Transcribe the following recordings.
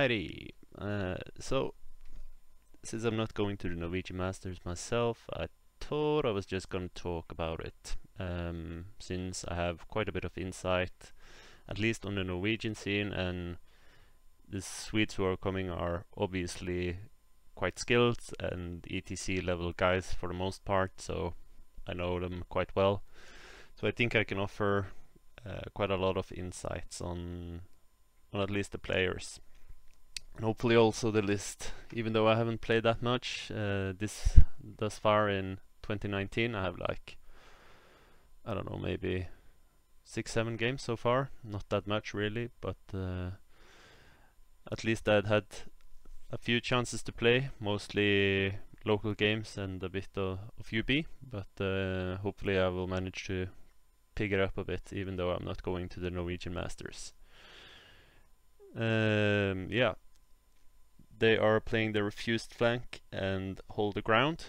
Alrighty, so since I'm not going to the Norwegian Masters myself, I thought I was just going to talk about it, since I have quite a bit of insight, at least on the Norwegian scene, and the Swedes who are coming are obviously quite skilled and ETC level guys for the most part, so I know them quite well. So I think I can offer quite a lot of insights on at least the players. And hopefully also the list, even though I haven't played that much thus far in 2019. I have like, I don't know, maybe 6-7 games so far. Not that much really, but at least I'd had a few chances to play, mostly local games and a bit of UB, but hopefully I will manage to pick it up a bit, even though I'm not going to the Norwegian Masters. Yeah, they are playing the refused flank and hold the ground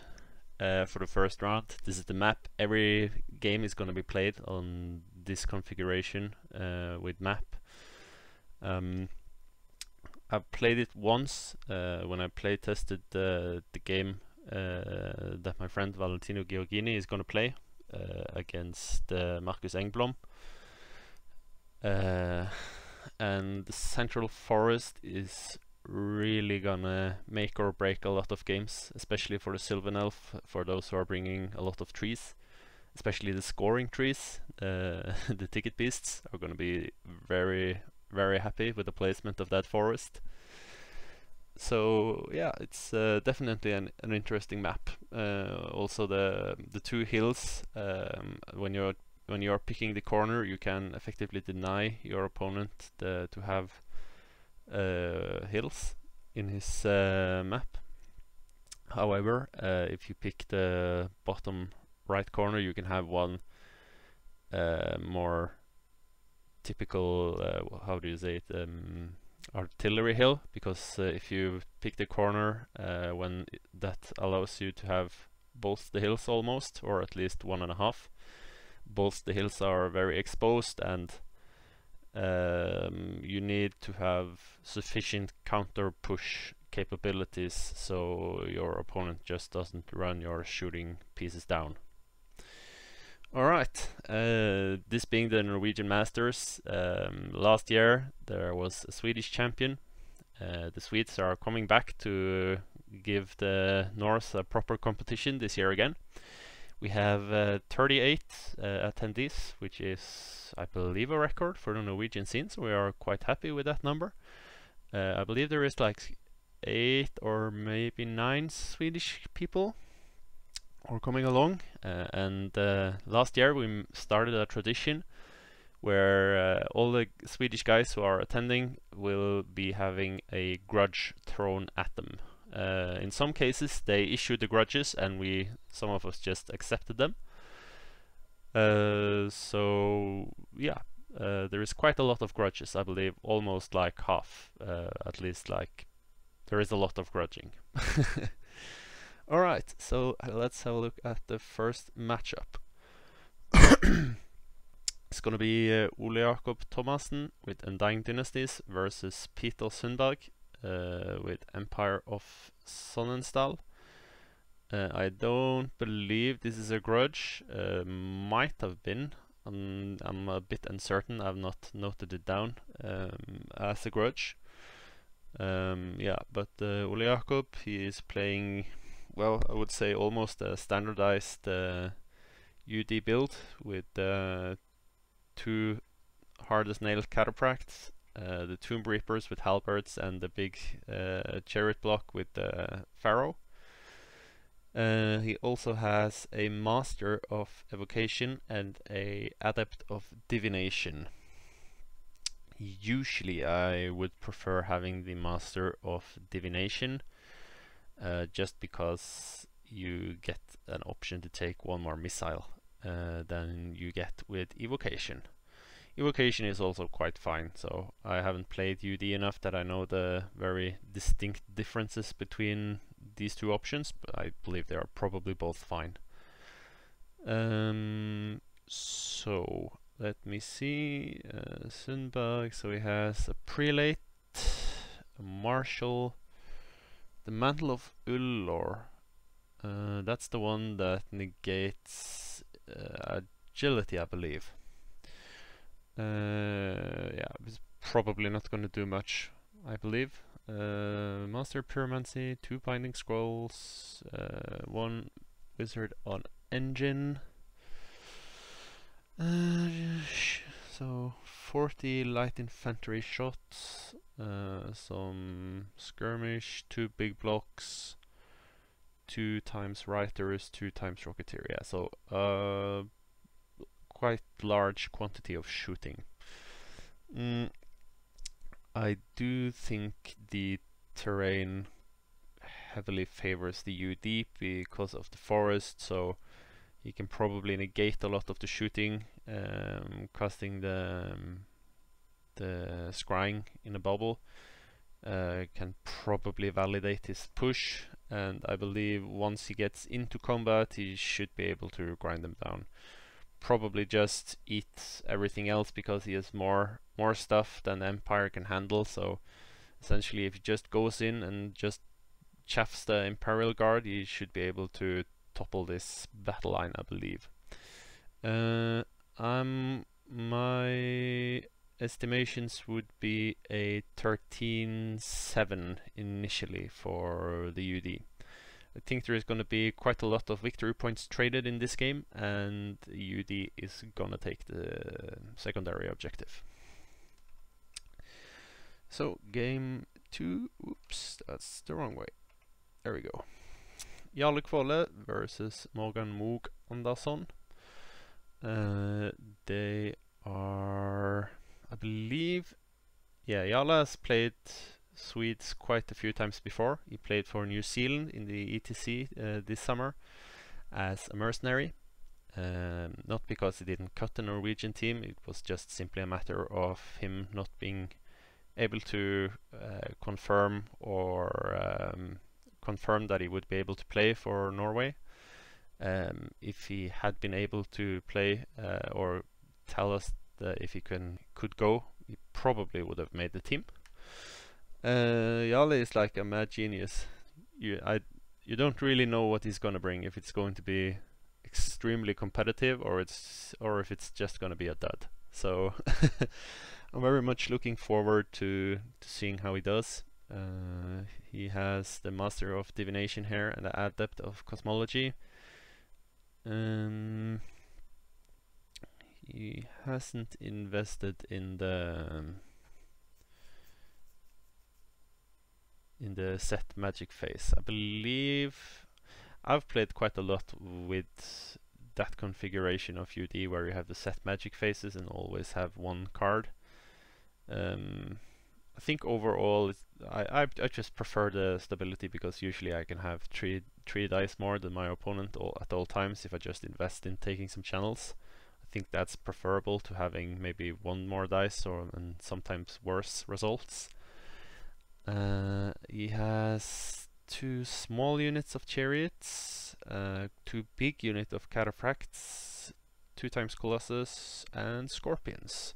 for the first round. This is the map. Every game is going to be played on this configuration with map. I've played it once when I play tested the game that my friend Valentino Giorgini is going to play against Markus Engblom. And the Central Forest is really gonna make or break a lot of games, especially for the Sylvan Elf, for those who are bringing a lot of trees, especially the scoring trees. The ticket beasts are gonna be very, very happy with the placement of that forest. So yeah, it's definitely an interesting map. Also the two hills, when you're picking the corner, you can effectively deny your opponent to have hills in his map. However, if you pick the bottom right corner, you can have one more typical, how do you say it, artillery hill, because if you pick the corner that allows you to have both the hills almost, or at least 1.5. Both the hills are very exposed, and you need to have sufficient counter push capabilities so your opponent just doesn't run your shooting pieces down. Alright, this being the Norwegian Masters, last year there was a Swedish champion. The Swedes are coming back to give the North a proper competition this year again. We have 38 attendees, which is, I believe, a record for the Norwegian scene, so we are quite happy with that number. I believe there is like 8 or maybe 9 Swedish people are coming along, and last year we started a tradition where all the Swedish guys who are attending will be having a grudge thrown at them. In some cases they issued the grudges and some of us just accepted them. So yeah, there is quite a lot of grudges. I believe almost like half, at least, like there is a lot of grudging. Alright, so let's have a look at the first matchup. It's gonna be Ole Jakob Thomassen with Undying Dynasties versus Peter Sundberg with Empire of Sonnensdal. I don't believe this is a grudge. Might have been. I'm a bit uncertain. I've not noted it down as a grudge. Yeah, but Ole Jakob, he is playing, well, I would say almost a standardized UD build with 2 hard as nail cataphracts, the Tomb Reapers with halberds, and the big chariot block with the Pharaoh. He also has a Master of Evocation and a Adept of Divination. Usually I would prefer having the Master of Divination, just because you get an option to take 1 more missile than you get with Evocation. Evocation is also quite fine, so I haven't played UD enough that I know the very distinct differences between these 2 options, but I believe they are probably both fine. So let me see. Sundberg, so he has a prelate a marshal. The Mantle of Ullor. That's the one that negates agility, I believe. Yeah, it's probably not going to do much, I believe. Master Pyromancy, 2 Binding Scrolls, 1 Wizard on Engine. So 40 light infantry shots, some skirmish, 2 big blocks, 2 times Riters, 2 times Rocketeer. So quite large quantity of shooting. I do think the terrain heavily favors the UD because of the forest, so he can probably negate a lot of the shooting, casting the scrying in a bubble. Can probably validate his push, and I believe once he gets into combat he should be able to grind them down. Probably just eat everything else because he has more stuff than the Empire can handle, so essentially if he just goes in and just chaffs the Imperial Guard, he should be able to topple this battle line, I believe. My estimations would be a 13-7 initially for the UD. I think there is going to be quite a lot of victory points traded in this game, and UD is going to take the secondary objective. So game 2, oops, that's the wrong way. There we go. Jarle Kvåle versus Morgan Moog Andersson. They are, I believe, yeah, Jarle has played Swedes quite a few times before. He played for New Zealand in the ETC this summer as a mercenary. Not because he didn't cut the Norwegian team, it was just simply a matter of him not being able to confirm that he would be able to play for Norway. If he had been able to play or tell us that if he could go, he probably would have made the team. Jarle is like a mad genius. You don't really know what he's gonna bring, if it's going to be extremely competitive or if it's just gonna be a dud. So I'm very much looking forward to seeing how he does. He has the Master of Divination here and the Adept of Cosmology. He hasn't invested in the set magic phase. I believe I've played quite a lot with that configuration of UD where you have the set magic phases and always have 1 card. I think overall I just prefer the stability because usually I can have 3 dice more than my opponent at all times if I just invest in taking some channels. I think that's preferable to having maybe 1 more dice and sometimes worse results. He has 2 small units of chariots, 2 big units of cataphracts, 2 times colossus and scorpions.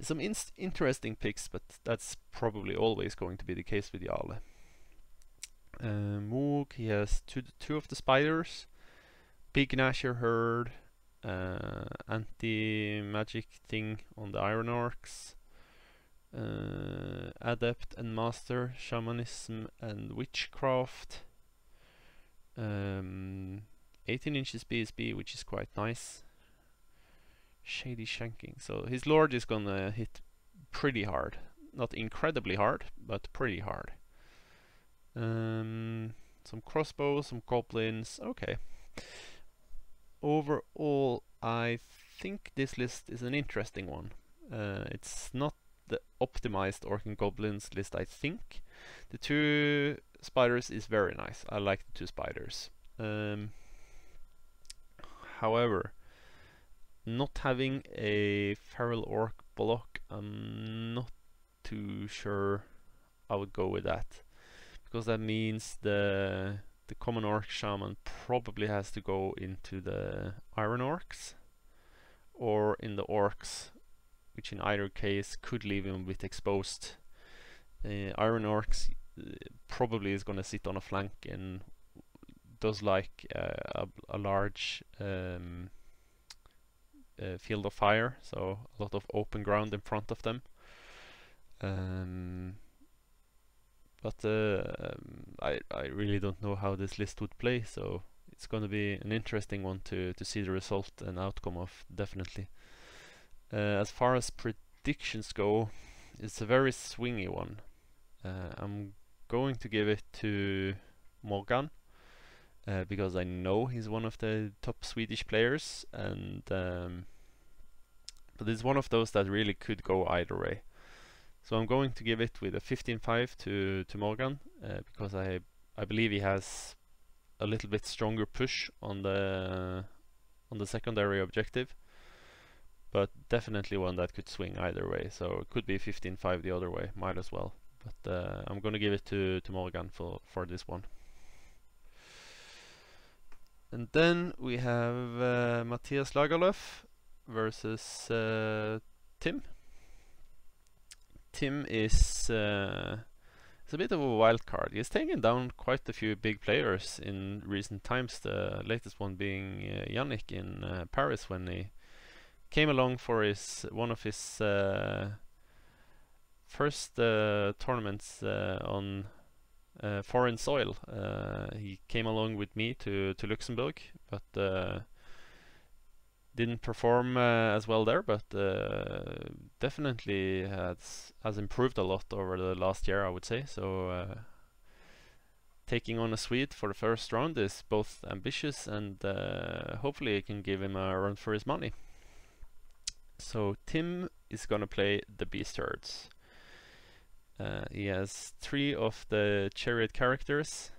Some interesting picks, but that's probably always going to be the case with Jarle. Moog, he has two of the spiders, big Gnasher herd, anti-magic thing on the Iron Orcs, Adept and Master, Shamanism and Witchcraft, 18 inches BSB, which is quite nice. Shady Shanking, so his Lord is gonna hit pretty hard. Not incredibly hard, but pretty hard. Some crossbows, some goblins, okay. Overall, I think this list is an interesting one. It's not the optimized Orc and Goblins list, I think. The 2 spiders is very nice. I like the 2 spiders. However, not having a Feral Orc block, I'm not too sure I would go with that. Because that means the common Orc Shaman probably has to go into the Iron Orcs or in the Orcs, which in either case could leave him a bit exposed. Iron Orcs probably is going to sit on a flank and does like a large field of fire, so a lot of open ground in front of them. But I really don't know how this list would play, so it's going to be an interesting one to see the result and outcome of, definitely. As far as predictions go, it's a very swingy one. I'm going to give it to Morgan because I know he's one of the top Swedish players, and but it's one of those that really could go either way. So I'm going to give it with a 15-5 to Morgan because I believe he has a little bit stronger push on the secondary objective, but definitely one that could swing either way. So it could be 15-5 the other way, might as well. But I'm going to give it to Morgan for this one. And then we have Matthias Lagerlöf versus Tim. Tim is it's a bit of a wild card. He's taken down quite a few big players in recent times, the latest one being Yannick in Paris, when he came along for one of his first tournaments on foreign soil. He came along with me to Luxembourg, but didn't perform as well there, but definitely has improved a lot over the last year, I would say. So taking on a Swede for the first round is both ambitious and hopefully it can give him a run for his money. So Tim is gonna play the Beast Herds. He has 3 of the Chariot characters.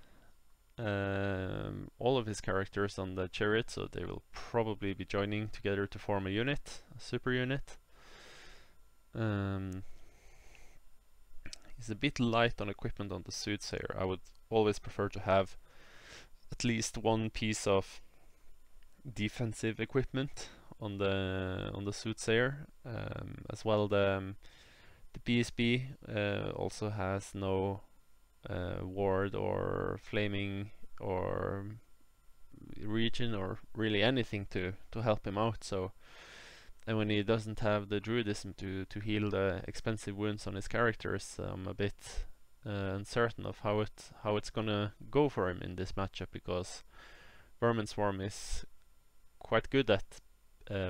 All of his characters on the Chariot, so they will probably be joining together to form a unit, a super unit. He's a bit light on equipment on the Soothsayer. I would always prefer to have at least one piece of defensive equipment on the Soothsayer. As well, the BSB also has no ward or flaming or region or really anything to help him out. So, and when he doesn't have the druidism to heal the expensive wounds on his characters, I'm a bit uncertain of how it's gonna go for him in this matchup, because Vermin Swarm is quite good at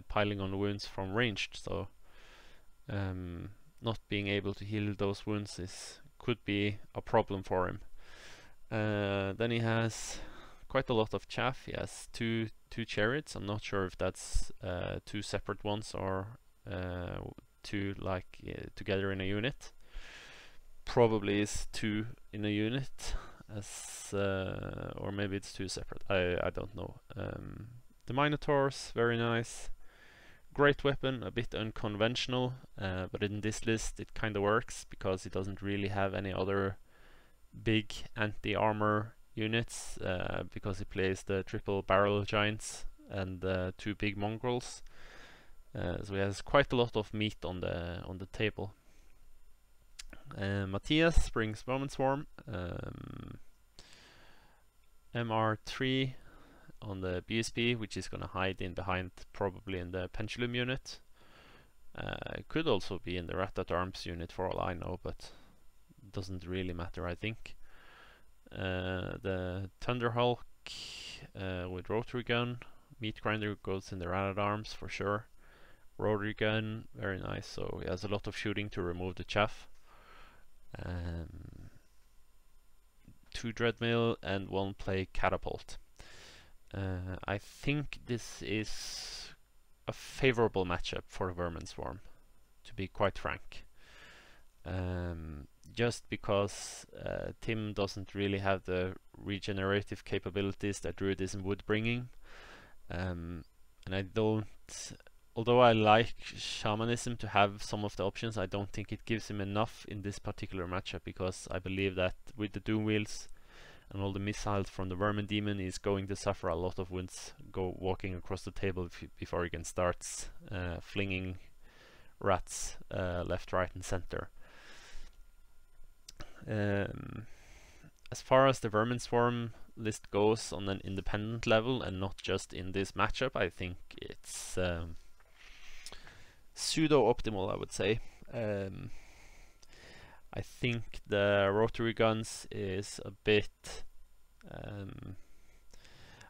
piling on wounds from ranged, so not being able to heal those wounds could be a problem for him. Then he has quite a lot of chaff. He has two chariots. I'm not sure if that's 2 separate ones or 2 together in a unit. Probably is 2 in a unit, as or maybe it's 2 separate. I don't know. The Minotaurs, very nice. Great weapon, a bit unconventional, but in this list it kind of works because he doesn't really have any other big anti-armor units, because he plays the triple barrel giants and 2 big mongrels. So he has quite a lot of meat on the table. Matthias brings Vermin Swarm, MR3 on the BSB, which is gonna hide in behind, probably in the Pendulum unit. It could also be in the Rat at Arms unit for all I know, but doesn't really matter, I think. The Thunderhulk with Rotary Gun. Meat Grinder goes in the Rat at Arms for sure. Rotary Gun, very nice, so he has a lot of shooting to remove the chaff. 2 Dreadmill and 1 play Catapult. I think this is a favorable matchup for Vermin Swarm, to be quite frank. Just because Tim doesn't really have the regenerative capabilities that Druidism would bring him. And I don't, although I like Shamanism to have some of the options, I don't think it gives him enough in this particular matchup, because I believe that with the Doom Wheels and all the missiles from the Vermin Demon, he's going to suffer a lot of wounds walking across the table before he can start flinging rats left, right and center. As far as the Vermin Swarm list goes on an independent level and not just in this matchup, I think it's pseudo-optimal, I would say. I think the rotary guns is a bit.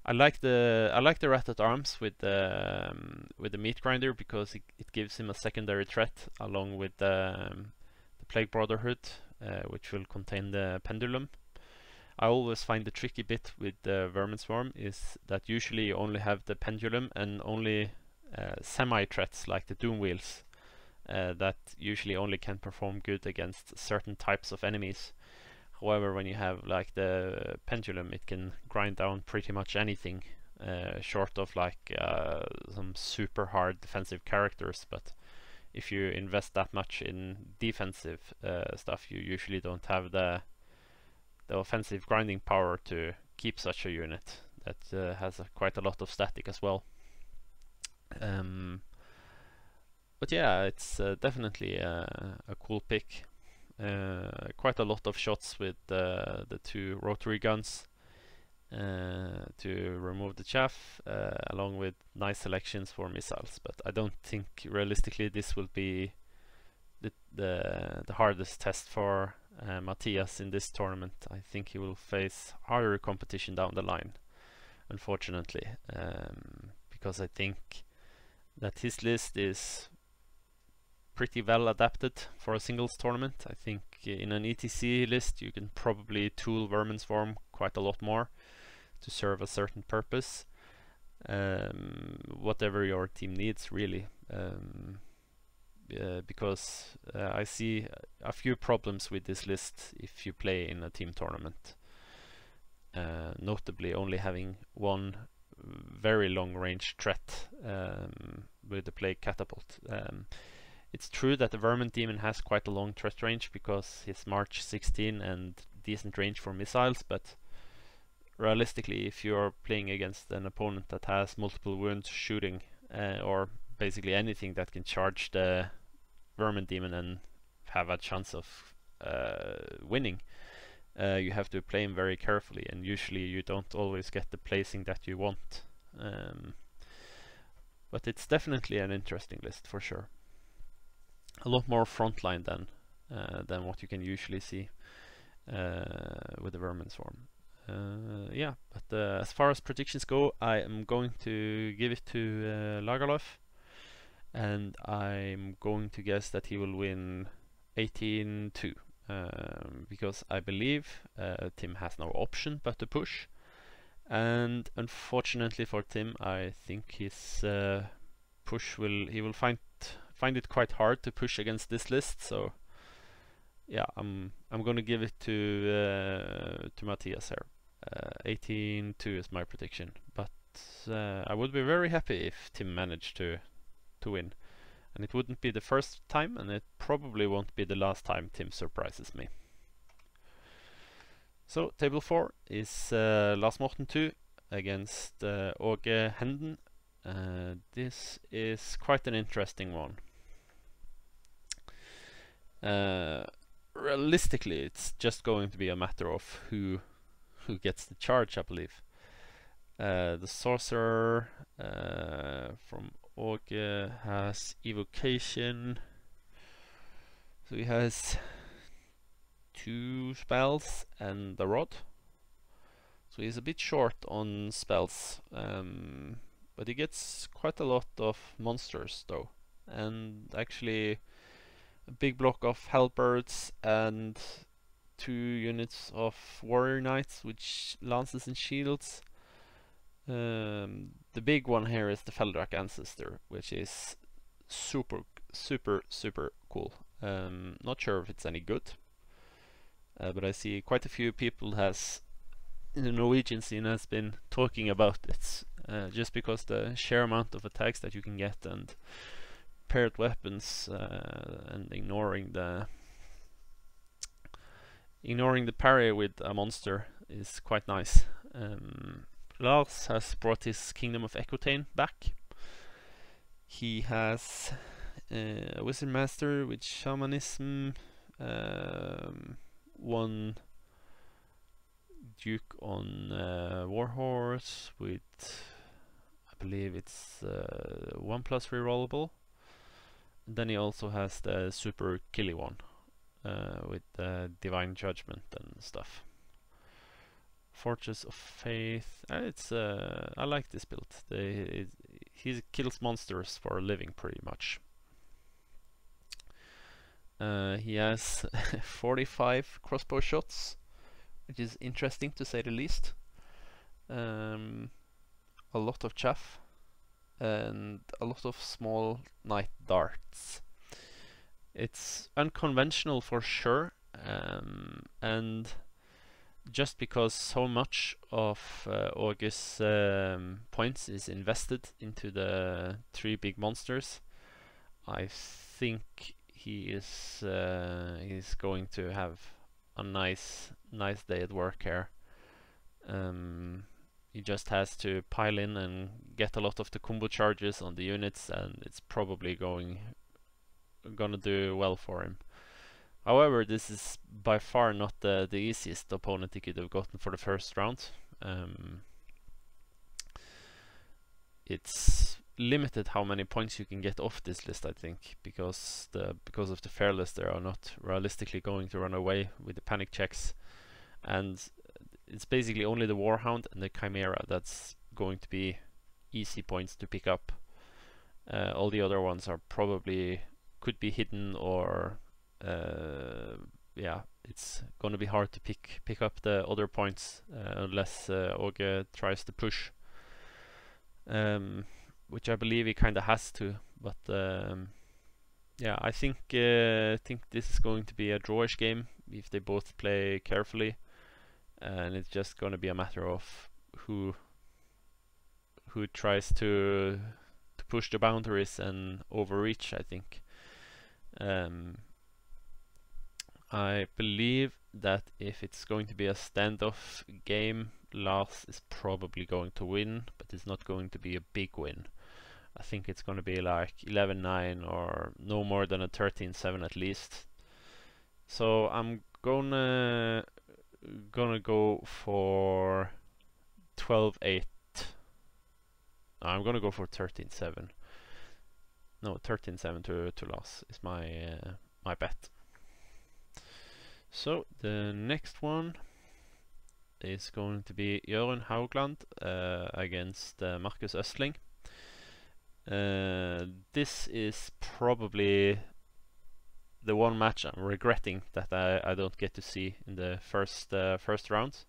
I like the rat at arms with the meat grinder because it gives him a secondary threat along with the Plague Brotherhood, which will contain the pendulum. I always find the tricky bit with the Vermin Swarm is that usually you only have the pendulum and only semi-threats like the Doom Wheels that usually only can perform good against certain types of enemies. However, when you have like the pendulum, it can grind down pretty much anything, short of like some super hard defensive characters. But if you invest that much in defensive stuff, you usually don't have the offensive grinding power to keep such a unit that has quite a lot of static as well. But yeah, it's definitely a cool pick. Quite a lot of shots with the two rotary guns to remove the chaff, along with nice selections for missiles. But I don't think realistically this will be the hardest test for Matthias in this tournament. I think he will face harder competition down the line, unfortunately, because I think that his list is pretty well adapted for a singles tournament. I think in an ETC list you can probably tool Vermin Swarm quite a lot more to serve a certain purpose, whatever your team needs really, because I see a few problems with this list if you play in a team tournament, notably only having one very long range threat with the Plague Catapult. It's true that the Vermin Demon has quite a long threat range because he's March 16 and decent range for missiles, but realistically, if you're playing against an opponent that has multiple wounds shooting, or basically anything that can charge the Vermin Demon and have a chance of winning, you have to play him very carefully, and usually you don't always get the placing that you want. But it's definitely an interesting list for sure. A lot more frontline than what you can usually see with the Vermin Swarm. Yeah, but as far as predictions go, I am going to give it to Lagerlöf, and I'm going to guess that he will win 18-2, because I believe Tim has no option but to push, and unfortunately for Tim, I think his push he will find it quite hard to push against this list. So yeah, I'm gonna give it to Matthias here. 18-2 is my prediction, but I would be very happy if Tim managed to win, and it wouldn't be the first time, and it probably won't be the last time Tim surprises me. So table 4 is Lars Morten 2 against Åge Henden. This is quite an interesting one. Realistically, it's just going to be a matter of who gets the charge, I believe. The sorcerer from Åge has evocation, so he has 2 spells and the rod, so he's a bit short on spells, but he gets quite a lot of monsters though, and actually a big block of halberds and 2 units of warrior knights, which lances and shields. The big one here is the Feldrak Ancestor, which is super cool. Not sure if it's any good, but I see quite a few people in the Norwegian scene has been talking about it, just because the sheer amount of attacks that you can get and paired weapons, and ignoring the parry with a monster is quite nice. Lars has brought his Kingdom of Ecotane back. He has a Wizard Master with Shamanism, one Duke on Warhorse with, I believe it's 1+ rerollable. Then he also has the super killy one with Divine Judgment and stuff. Fortress of Faith. It's I like this build. He kills monsters for a living, pretty much. He has 45 crossbow shots, which is interesting to say the least. A lot of chaff and a lot of small night darts. It's unconventional for sure, and just because so much of August's points is invested into the 3 big monsters, I think he is going to have a nice day at work here. He just has to pile in and get a lot of the combo charges on the units, and it's probably gonna do well for him. However, this is by far not the easiest opponent he could have gotten for the first round. It's limited how many points you can get off this list, I think, because of the Fearless, they are not realistically going to run away with the panic checks, and it's basically only the Warhound and the Chimera that's going to be easy points to pick up. All the other ones are probably could be hidden, or yeah, it's gonna be hard to pick up the other points unless Åge tries to push, which I believe he kind of has to. But yeah, I think this is going to be a drawish game if they both play carefully, and it's just going to be a matter of who tries to push the boundaries and overreach, I think. I believe that if it's going to be a standoff game, Lars is probably going to win, but it's not going to be a big win. I think it's going to be like 11-9 or no more than a 13-7 at least. So I'm gonna go for 12-8. I'm gonna go for 13-7. No, 13-7 to Lars is my bet. So the next one is going to be Jørund Haugland against Markus Östling. This is probably the one match I'm regretting that I don't get to see in the first round.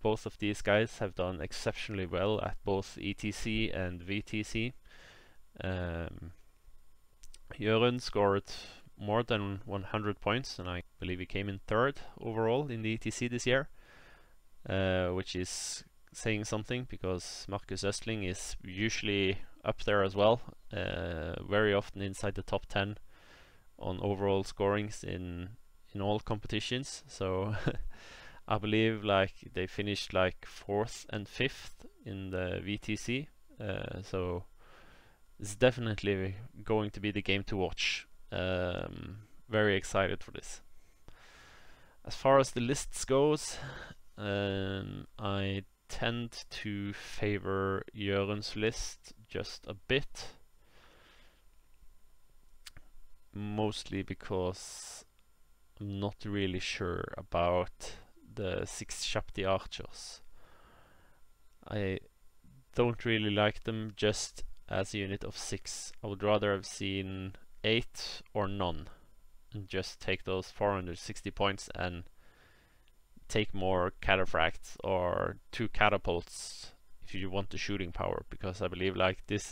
Both of these guys have done exceptionally well at both ETC and VTC. Jørund scored more than 100 points, and I believe he came in 3rd overall in the ETC this year, which is saying something, because Markus Östling is usually up there as well, very often inside the top 10 on overall scorings in all competitions. So I believe like they finished like 4th and 5th in the VTC, so it's definitely going to be the game to watch. Very excited for this. As far as the lists goes, I tend to favor Jørund's list just a bit, mostly because I'm not really sure about the 6 Shapti archers. I don't really like them just as a unit of 6. I would rather have seen 8 or none, and just take those 460 points and take more cataphracts or 2 catapults if you want the shooting power, because I believe like this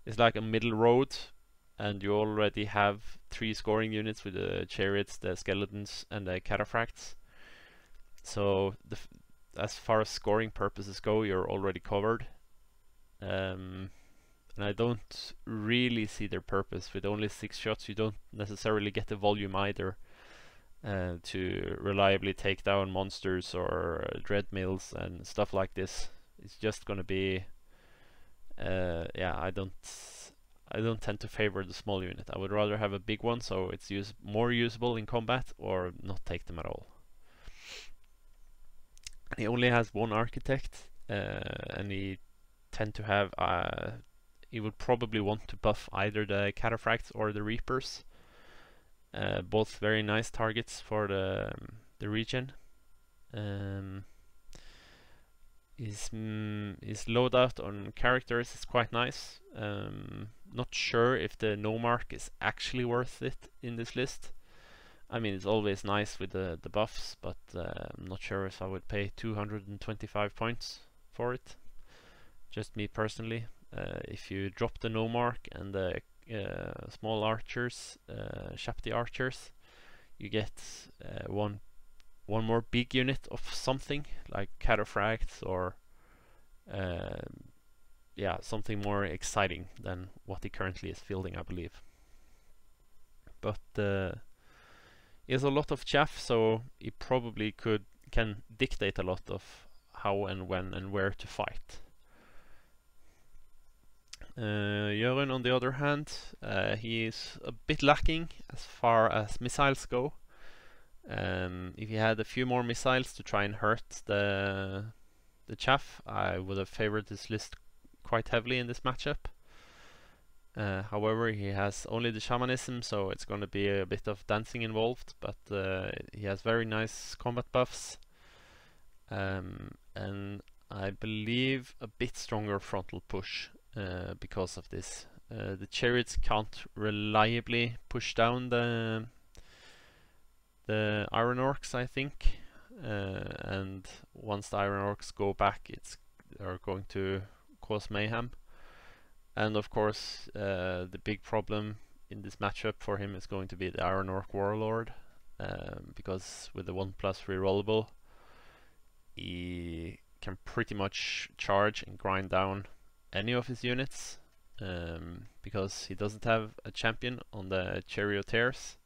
is like a middle road, and you already have 3 scoring units with the chariots, the skeletons, and the cataphracts. So as far as scoring purposes go, you're already covered. And I don't really see their purpose. With only 6 shots, you don't necessarily get the volume either to reliably take down monsters or dread mills and stuff like this. It's just gonna be yeah, I I don't tend to favor the small unit. I would rather have a big one so it's more usable in combat, or not take them at all. He only has one architect, and he tend to have he would probably want to buff either the cataphracts or the reapers. Both very nice targets for the regen. His loadout on characters is quite nice. Not sure if the no mark is actually worth it in this list. I mean, it's always nice with the buffs, but I'm not sure if I would pay 225 points for it. Just me personally. If you drop the no mark and the small archers, Shapti archers, you get one more big unit of something like cataphracts, or yeah, something more exciting than what he currently is fielding, I believe. But he has a lot of chaff, so he probably can dictate a lot of how and when and where to fight. Jørund, on the other hand, he is a bit lacking as far as missiles go. If he had a few more missiles to try and hurt the chaff, I would have favored this list quite heavily in this matchup. However, he has only the shamanism, so it's going to be a bit of dancing involved, but he has very nice combat buffs, and I believe a bit stronger frontal push because of this. The chariots can't reliably push down the iron orcs, I think, and once the iron orcs go back, they're going to cause mayhem. And of course, the big problem in this matchup for him is going to be the Iron Orc Warlord, because with the 1+ rerollable, he can pretty much charge and grind down any of his units, because he doesn't have a champion on the charioteers,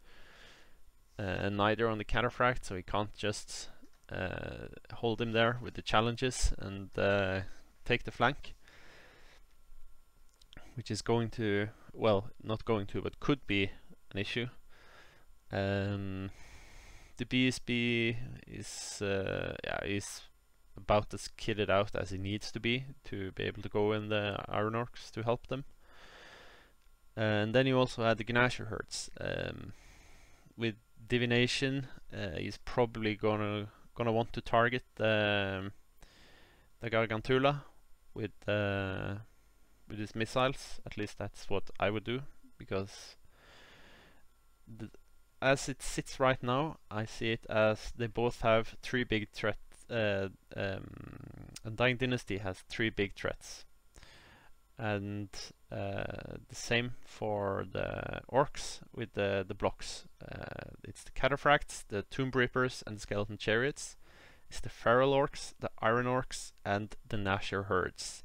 and neither on the cataphract, so he can't just hold him there with the challenges and take the flank, which is going to, well, not going to, but could be an issue. The BSB is about as kitted out as he needs to be able to go in the Iron Orcs to help them. And then you also had the Gnasher herds. With divination, he's probably gonna want to target the Gargantula with his missiles. At least that's what I would do, because as it sits right now, I see it as they both have 3 big threats. Undying Dynasty has 3 big threats, and the same for the orcs with the blocks. It's the cataphracts, the tomb reapers, and the skeleton chariots. It's the feral orcs, the iron orcs, and the Gnasher herds.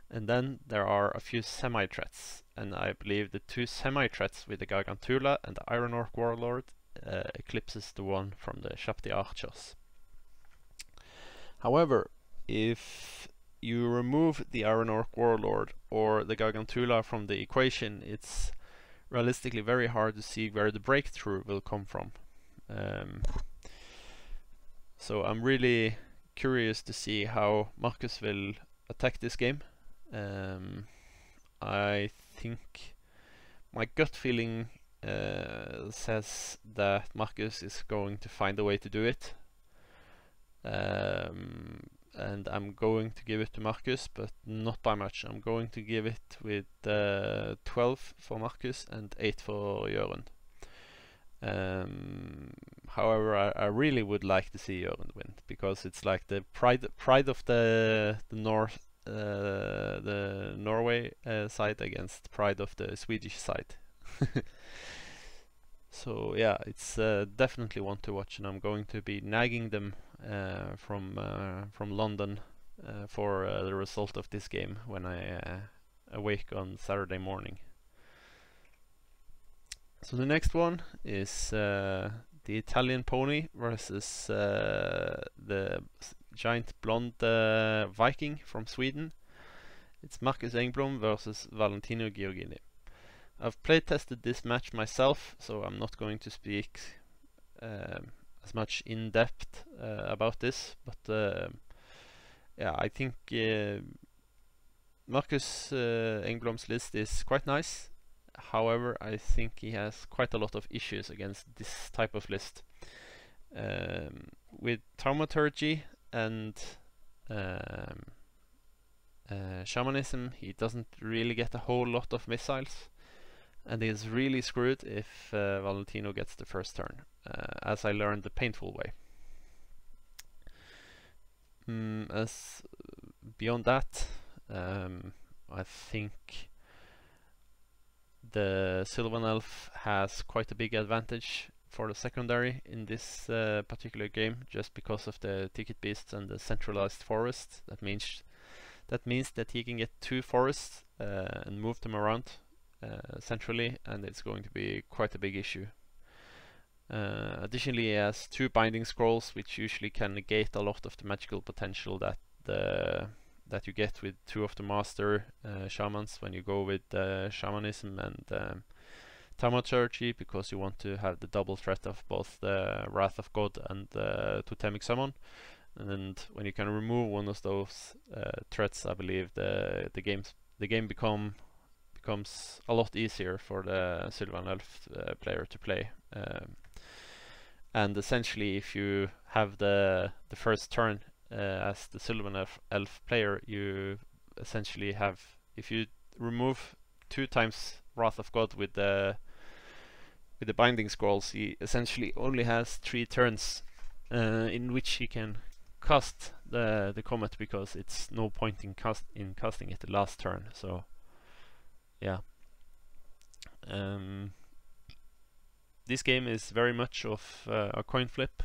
And then there are a few semi-threats, and I believe the 2 semi-threats with the Gargantula and the Iron Orc Warlord eclipses the one from the Shapti Archers. However, if you remove the Iron Orc Warlord or the Gargantula from the equation, it's realistically very hard to see where the breakthrough will come from. So I'm really curious to see how Marcus will attack this game. I think my gut feeling says that Marcus is going to find a way to do it, and I'm going to give it to Marcus, but not by much. I'm going to give it with 12 for Marcus and 8 for Jørund. However, I really would like to see Jørund win, because it's like the pride of the North. The Norway side against pride of the Swedish side. So yeah, it's definitely one to watch, and I'm going to be nagging them from London for the result of this game when I awake on Saturday morning. So the next one is the Italian pony versus the giant blonde Viking from Sweden. It's Marcus Engblom versus Valentino Giorgini. I've play tested this match myself, so I'm not going to speak as much in depth about this, but yeah, I think Marcus Engblom's list is quite nice. However, I think he has quite a lot of issues against this type of list. With Thaumaturgy and Shamanism, he doesn't really get a whole lot of missiles, and he is really screwed if Valentino gets the first turn, as I learned the painful way. As beyond that, I think the Sylvan Elf has quite a big advantage for the secondary in this particular game, just because of the ticket beasts and the centralized forest. That means that he can get 2 forests and move them around centrally, and it's going to be quite a big issue. Additionally, he has 2 binding scrolls, which usually can negate a lot of the magical potential that you get with 2 of the master shamans when you go with shamanism and Thaumaturgy, because you want to have the double threat of both the Wrath of God and Totemic Summon. And when you can remove one of those threats, I believe the game becomes a lot easier for the Sylvan Elf player to play. And essentially, if you have the first turn as the Sylvan Elf player, you essentially have, if you remove 2 times Wrath of God with the binding scrolls, he essentially only has 3 turns in which he can cast the comet, because it's no point in casting it the last turn. So yeah, this game is very much of a coin flip,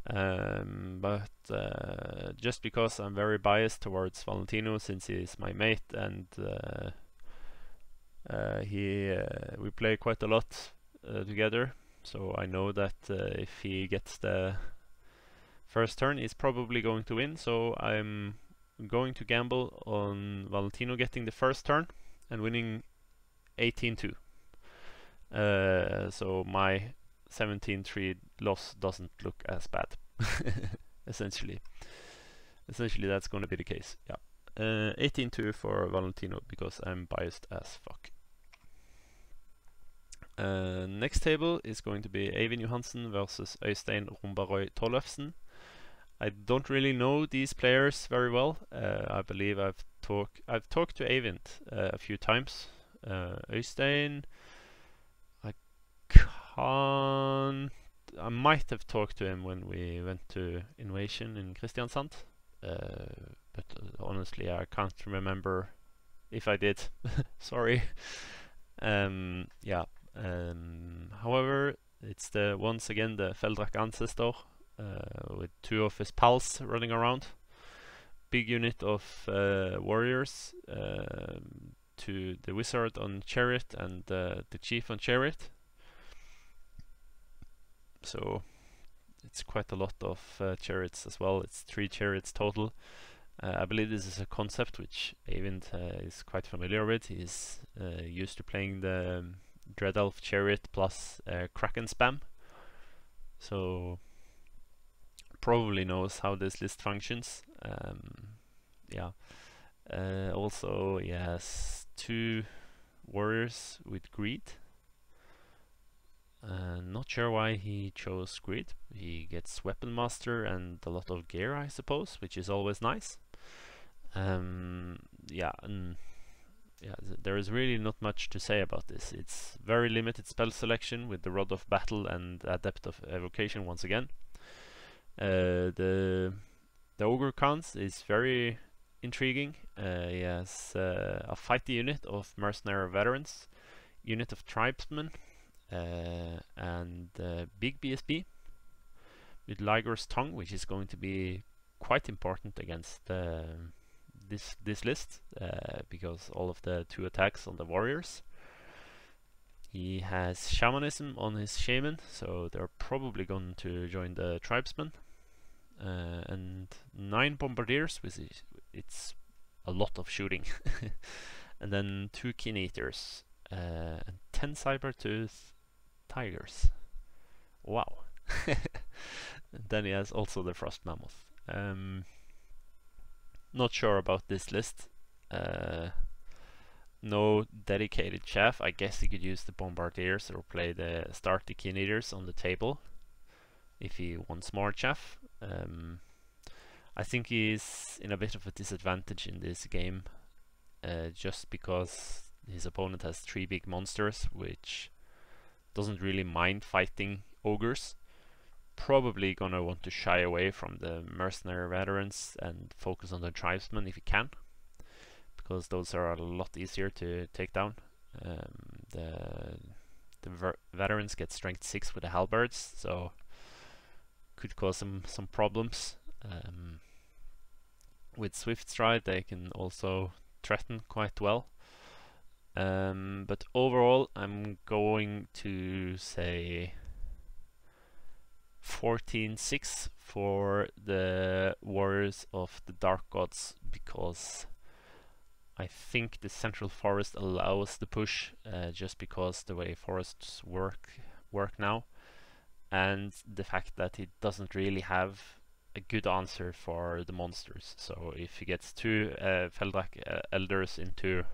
but just because I'm very biased towards Valentino, since he is my mate and we play quite a lot together, so I know that if he gets the first turn, he's probably going to win. So I'm going to gamble on Valentino getting the first turn and winning 18-2. So my 17-3 loss doesn't look as bad. Essentially that's going to be the case. Yeah, 18-2 for Valentino, because I'm biased as fuck. Next table is going to be Eivind Johansen versus Øystein Rombaroy Tollefsen. I don't really know these players very well. I believe I've talked to Eivind a few times. Øystein, I might have talked to him when we went to Invasion in Kristiansand, but honestly I can't remember if I did. Sorry. Yeah. However, it's once again the Feldrak Ancestor with 2 of his pals running around. Big unit of warriors, to the wizard on chariot and the chief on chariot. So it's quite a lot of chariots as well. It's 3 chariots total. I believe this is a concept which Eivind is quite familiar with. He's used to playing the Dread Elf chariot plus Kraken spam, so probably knows how this list functions. Yeah. Also, he has 2 warriors with greed. Not sure why he chose greed. He gets weapon master and a lot of gear, I suppose, which is always nice. Yeah, and yeah, there is really not much to say about this. It's very limited spell selection with the Rod of Battle and Adept of Evocation once again. The Ogre Khans is very intriguing. He has a fighty unit of mercenary veterans, unit of tribesmen, and big BSB with Liger's Tongue, which is going to be quite important against this list, because all of the 2 attacks on the warriors. He has Shamanism on his Shaman, so they're probably going to join the tribesmen, and 9 Bombardiers, it's a lot of shooting. And then 2 Keen Eaters. and 10 Cybertooth Tigers. Wow. Then he has also the Frost Mammoth. Not sure about this list. No dedicated chaff. I guess he could use the Bombardiers or play the start the Keen Eaters on the table if he wants more chaff. I think he's in a bit of a disadvantage in this game, just because his opponent has 3 big monsters, which doesn't really mind fighting ogres. Probably gonna want to shy away from the mercenary veterans and focus on the tribesmen if he can, because those are a lot easier to take down. The veterans get strength 6 with the halberds, so could cause some problems. With Swift Stride they can also threaten quite well. But overall I'm going to say 14-6 for the Warriors of the Dark Gods, because I think the Central Forest allows the push, just because the way forests work now, and the fact that it doesn't really have a good answer for the monsters. So if he gets 2 Feldak Elders into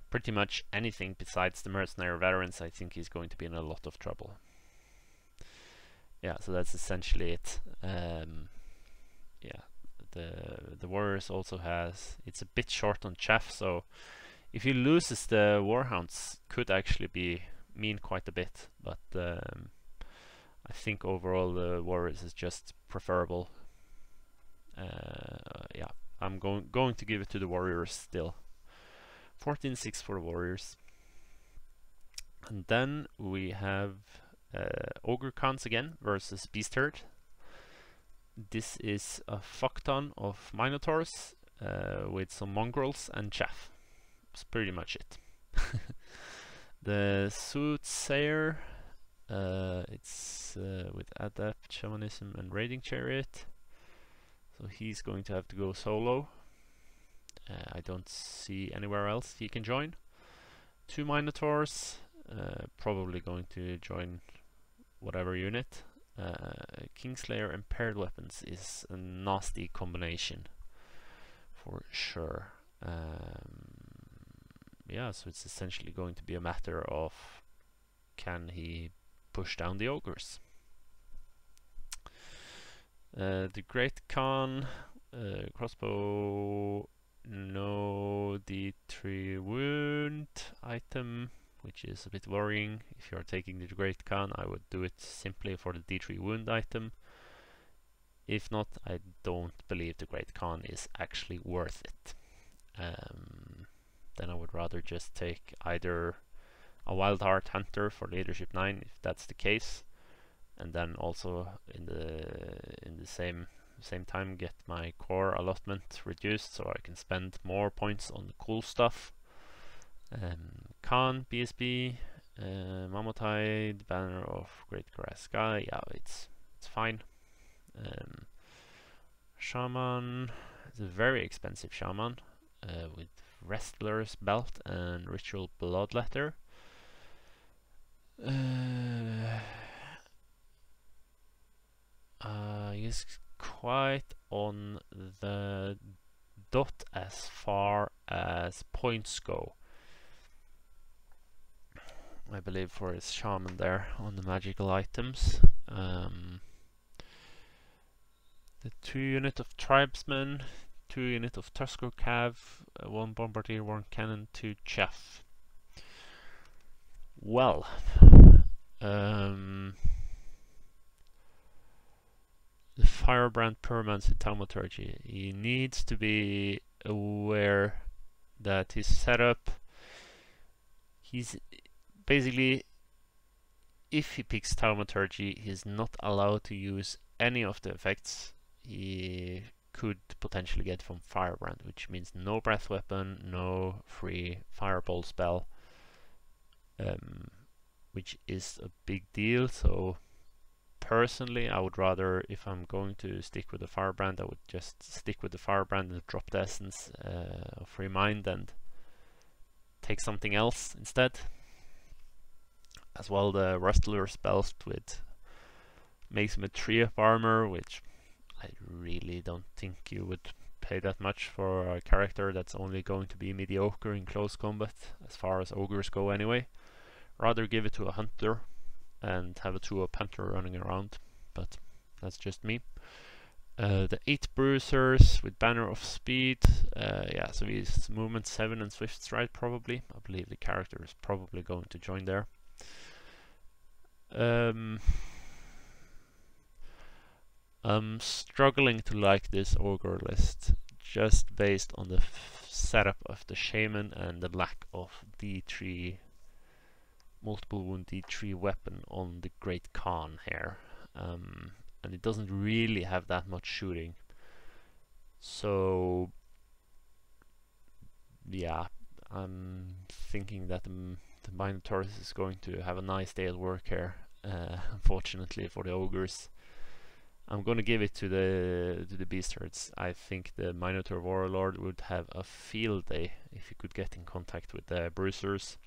pretty much anything besides the mercenary veterans, I think he's going to be in a lot of trouble. Yeah, so that's essentially it. Yeah, the Warriors also has, it's a bit short on chaff, so if he loses, the Warhounds could actually mean quite a bit, but I think overall the Warriors is just preferable. Yeah, I'm going to give it to the Warriors still. 14-6 for the Warriors. And then we have Ogre Khans again versus Beast Herd. This is a fuckton of Minotaurs with some mongrels and chaff. That's pretty much it. The Soothsayer, it's with Adept, Shamanism and Raiding Chariot. So he's going to have to go solo. I don't see anywhere else he can join. 2 Minotaurs, probably going to join whatever unit. Kingslayer and Paired Weapons is a nasty combination for sure. Yeah, so it's essentially going to be a matter of, can he push down the ogres? The Great Khan, crossbow, no D3 wound item, which is a bit worrying. If you're taking the Great Khan, I would do it simply for the D3 wound item. If not, I don't believe the Great Khan is actually worth it. Then I would rather just take either a Wild Heart Hunter for Leadership 9, if that's the case, and then also in the same time get my core allotment reduced, so I can spend more points on the cool stuff. Khan, BSB, Mammothide, Banner of Great Grass Sky, yeah, it's fine. Shaman, it's a very expensive Shaman with Wrestler's Belt and Ritual Bloodletter. He's quite on the dot as far as points go, I believe, for his Shaman there on the magical items. The 2 unit of Tribesmen, 2 unit of Tusker Cav, 1 Bombardier, 1 Cannon, 2 Chaff. Well, the Firebrand Pyromancy Thaumaturgy, he needs to be aware that his setup, he's basically, if he picks Thaumaturgy, he's not allowed to use any of the effects he could potentially get from Firebrand, which means no breath weapon, no free fireball spell, which is a big deal. So personally, I would rather, if I'm going to stick with the Firebrand, I would just stick with the Firebrand and drop the essence of Free Mind and take something else instead. As well, the Rustler's belt with makes him a 3-up armor, which I really don't think you would pay that much for a character that's only going to be mediocre in close combat, as far as ogres go anyway. Rather give it to a hunter and have a 2-up hunter running around, but that's just me. The 8 bruisers with banner of speed. Yeah, so he's movement 7 and swift stride probably. I believe the character is probably going to join there. I'm struggling to like this ogre list just based on the setup of the shaman and the lack of D3 multiple wound D3 weapon on the Great Khan here. And it doesn't really have that much shooting. So yeah, I'm thinking that the Minotaurus is going to have a nice day at work here. Unfortunately for the ogres, I'm going to give it to the beast herds. I think the Minotaur Warlord would have a field day if he could get in contact with the bruisers,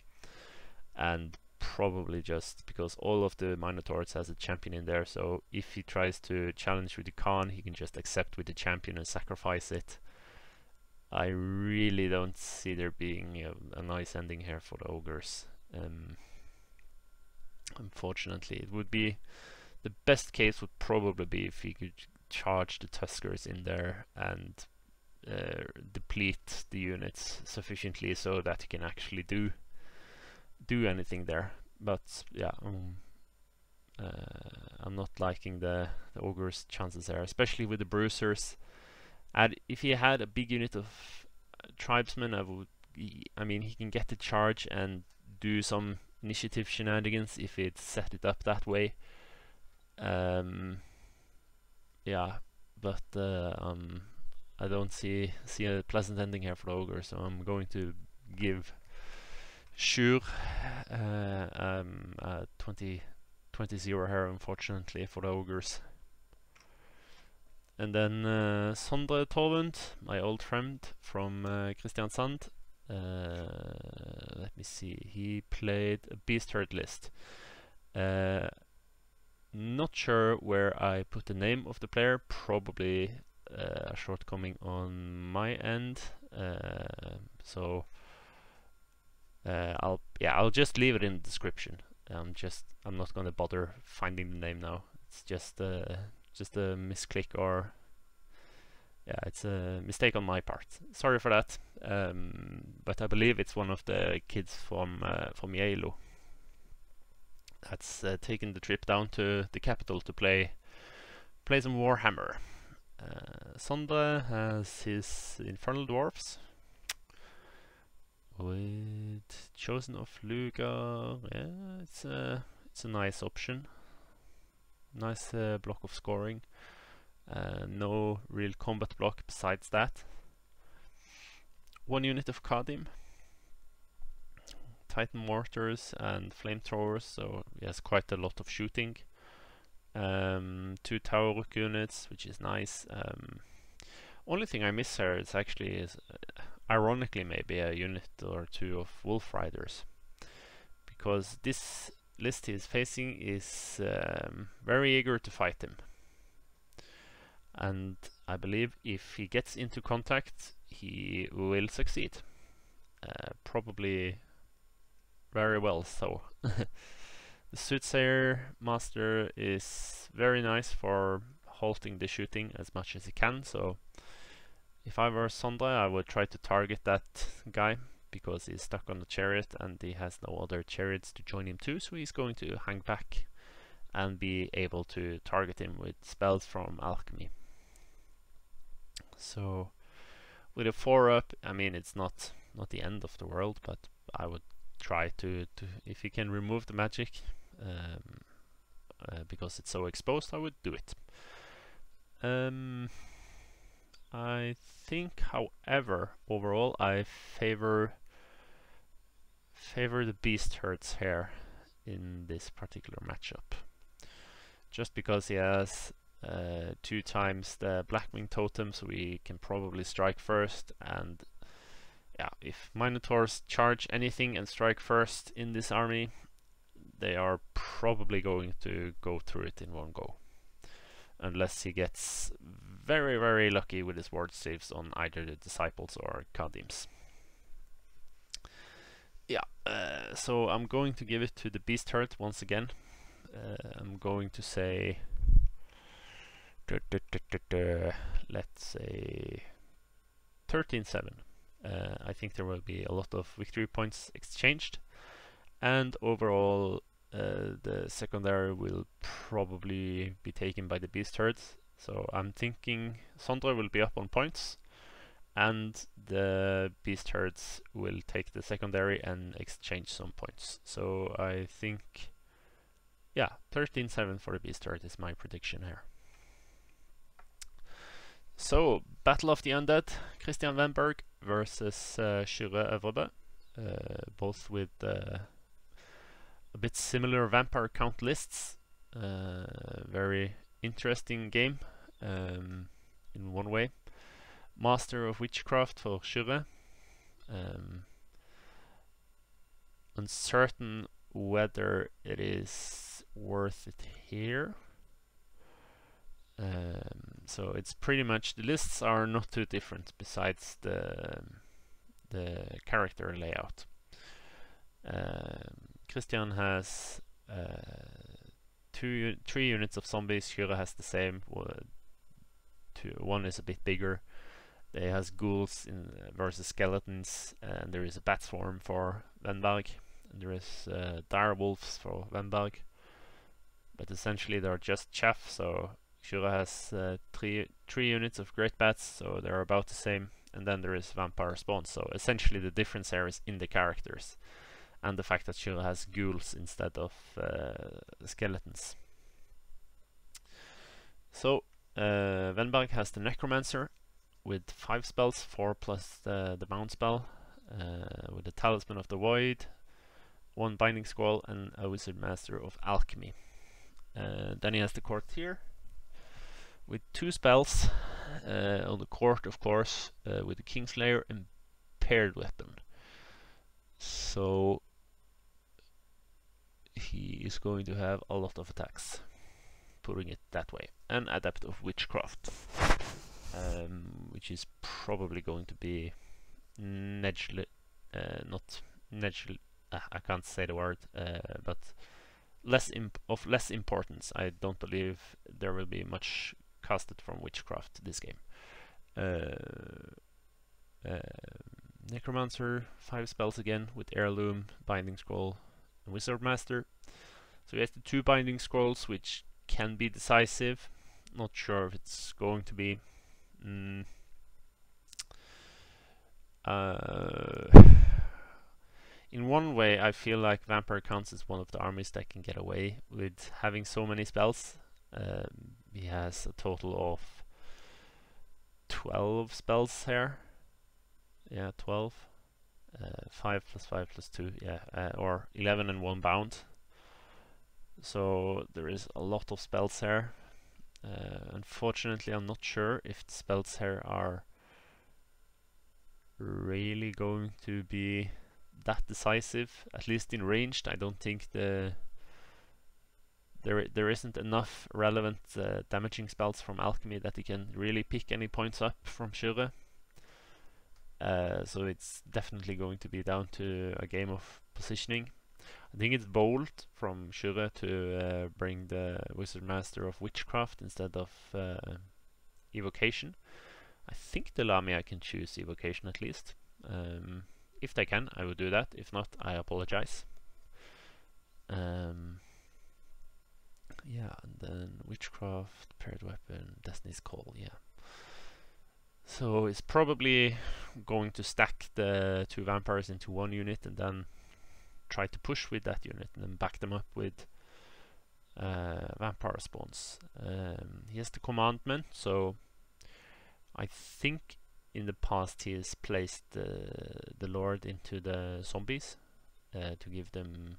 and probably just because all of the Minotaurs has a champion in there, so if he tries to challenge with the Khan, he can just accept with the champion and sacrifice it. I really don't see there being a nice ending here for the ogres. Unfortunately, it would be the best case would probably be if he could charge the Tuskers in there and deplete the units sufficiently so that he can actually do anything there. But yeah, I'm not liking the ogre's chances there, especially with the bruisers. And if he had a big unit of tribesmen, I mean, he can get the charge and do some initiative shenanigans if it's set it up that way. Yeah, but I don't see a pleasant ending here for the ogre, so I'm going to give Sure 20-0 here, unfortunately, for the ogres. And then Sondre Torvund, my old friend from Kristiansand. Let me see, he played a beast herd list. Not sure where I put the name of the player, probably a shortcoming on my end. So I'll just leave it in the description. I'm not gonna bother finding the name now. It's just a misclick, or yeah, it's a mistake on my part. Sorry for that. But I believe it's one of the kids from Yalo that's taken the trip down to the capital to play some Warhammer. Sondre has his Infernal Dwarfs with Chosen of Lugar. Yeah, it's a nice option. Nice block of scoring. No real combat block besides that. 1 unit of Kadim, Titan mortars and flamethrowers, so he has quite a lot of shooting. 2 tower rook units, which is nice. Only thing I miss here is ironically maybe a unit or 2 of wolf riders, because this list he is facing is very eager to fight him, and I believe if he gets into contact he will succeed, probably very well so. The Soothsayer Master is very nice for halting the shooting as much as he can, so if I were Sondre I would try to target that guy, because he's stuck on the chariot and he has no other chariots to join him too, so he's going to hang back and be able to target him with spells from alchemy. So with a 4-up, I mean, it's not the end of the world, but I would try to if you can remove the magic, because it's so exposed, I would do it. I think, however, overall I favor the beast herds here in this particular matchup, just because he has 2 times the Blackwing totem, so we can probably strike first, and yeah, if Minotaurs charge anything and strike first in this army, they are probably going to go through it in one go. Unless he gets very, very lucky with his ward saves on either the Disciples or Kadims. Yeah, so I'm going to give it to the Beast Herd once again. I'm going to say, let's say 13-7. I think there will be a lot of victory points exchanged, and overall the secondary will probably be taken by the Beast Herds. So I'm thinking Sondre will be up on points, and the Beast Herds will take the secondary and exchange some points. So I think, yeah, 13-7 for the Beast Herd is my prediction here. So, Battle of the Undead, Christian Wenberg versus Kyrre Øvrebø, both with a bit similar vampire count lists. Very interesting game in one way. Master of Witchcraft for Kyrre. Uncertain whether it is worth it here. So it's pretty much, the lists are not too different besides the character layout. Christian has 3 units of zombies. Kyrre has the same. One is a bit bigger. They has ghouls versus skeletons, and there is a bat swarm for Wenberg, and there is dire wolves for Wenberg. But essentially they're just chaff. So Kyrre has 3 units of great bats, so they're about the same, and then there is vampire spawns. So essentially the difference here is in the characters, and the fact that Kyrre has ghouls instead of skeletons. So Wenberg has the Necromancer with 5 spells, 4 plus the bound spell, with the Talisman of the Void, 1 Binding Scroll, and a Wizard Master of Alchemy. Then he has the Courtier with 2 spells on the court, of course, with the Kingslayer and Paired Weapon. So he is going to have a lot of attacks, putting it that way. And Adept of Witchcraft, which is probably going to be not Nedgel, I can't say the word, but of less importance. I don't believe there will be much casted from Witchcraft this game. Necromancer, 5 spells again with Heirloom, Binding Scroll, and Wizard Master. So he has the 2 Binding Scrolls, which can be decisive. Not sure if it's going to be. In one way, I feel like Vampire Counts is one of the armies that can get away with having so many spells. He has a total of 12 spells here. Yeah, 12. 5 plus 5 plus 2, yeah, or 11 and 1 bound. So there is a lot of spells here. Unfortunately, I'm not sure if the spells here are really going to be that decisive, at least in ranged. I don't think there isn't enough relevant damaging spells from Alchemy that he can really pick any points up from Kyrre. So it's definitely going to be down to a game of positioning. I think it's bold from Kyrre to bring the Wizard Master of Witchcraft instead of Evocation. I think the Lamia can choose Evocation at least. If they can, I would do that. If not, I apologize. Yeah, and then Witchcraft, Paired Weapon, Destiny's Call, yeah. So it's probably going to stack the 2 vampires into 1 unit and then try to push with that unit and then back them up with vampire spawns. He has the commandment, so I think in the past he has placed the Lord into the zombies to give them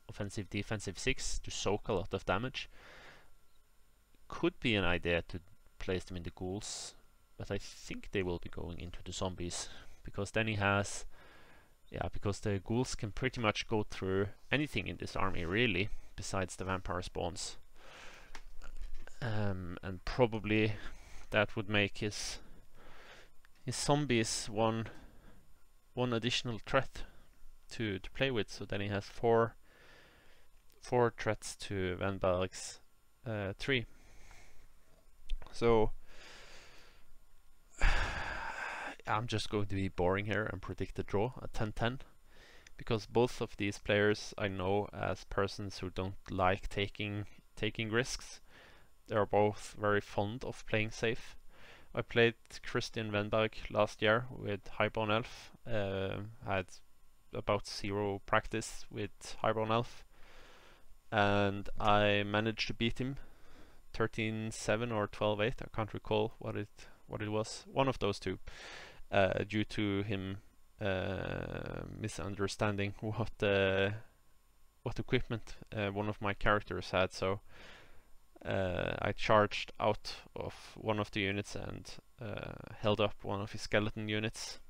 offensive, defensive 6 to soak a lot of damage. Could be an idea to place them in the ghouls, but I think they will be going into the zombies because then he has, yeah, because the ghouls can pretty much go through anything in this army really, besides the vampire spawns. And probably that would make his zombies one additional threat to play with. So then he has four threats to Vanberg's 3. So I'm just going to be boring here and predict a draw at 10-10, because both of these players I know as persons who don't like taking risks. They are both very fond of playing safe. I played Christian Wenberg last year with Highborn Elf. Had about 0 practice with Highborn Elf, and I managed to beat him 13-7 or 12-8. I can't recall what it was. One of those two, due to him misunderstanding what equipment one of my characters had. So I charged out of one of the units and held up one of his skeleton units,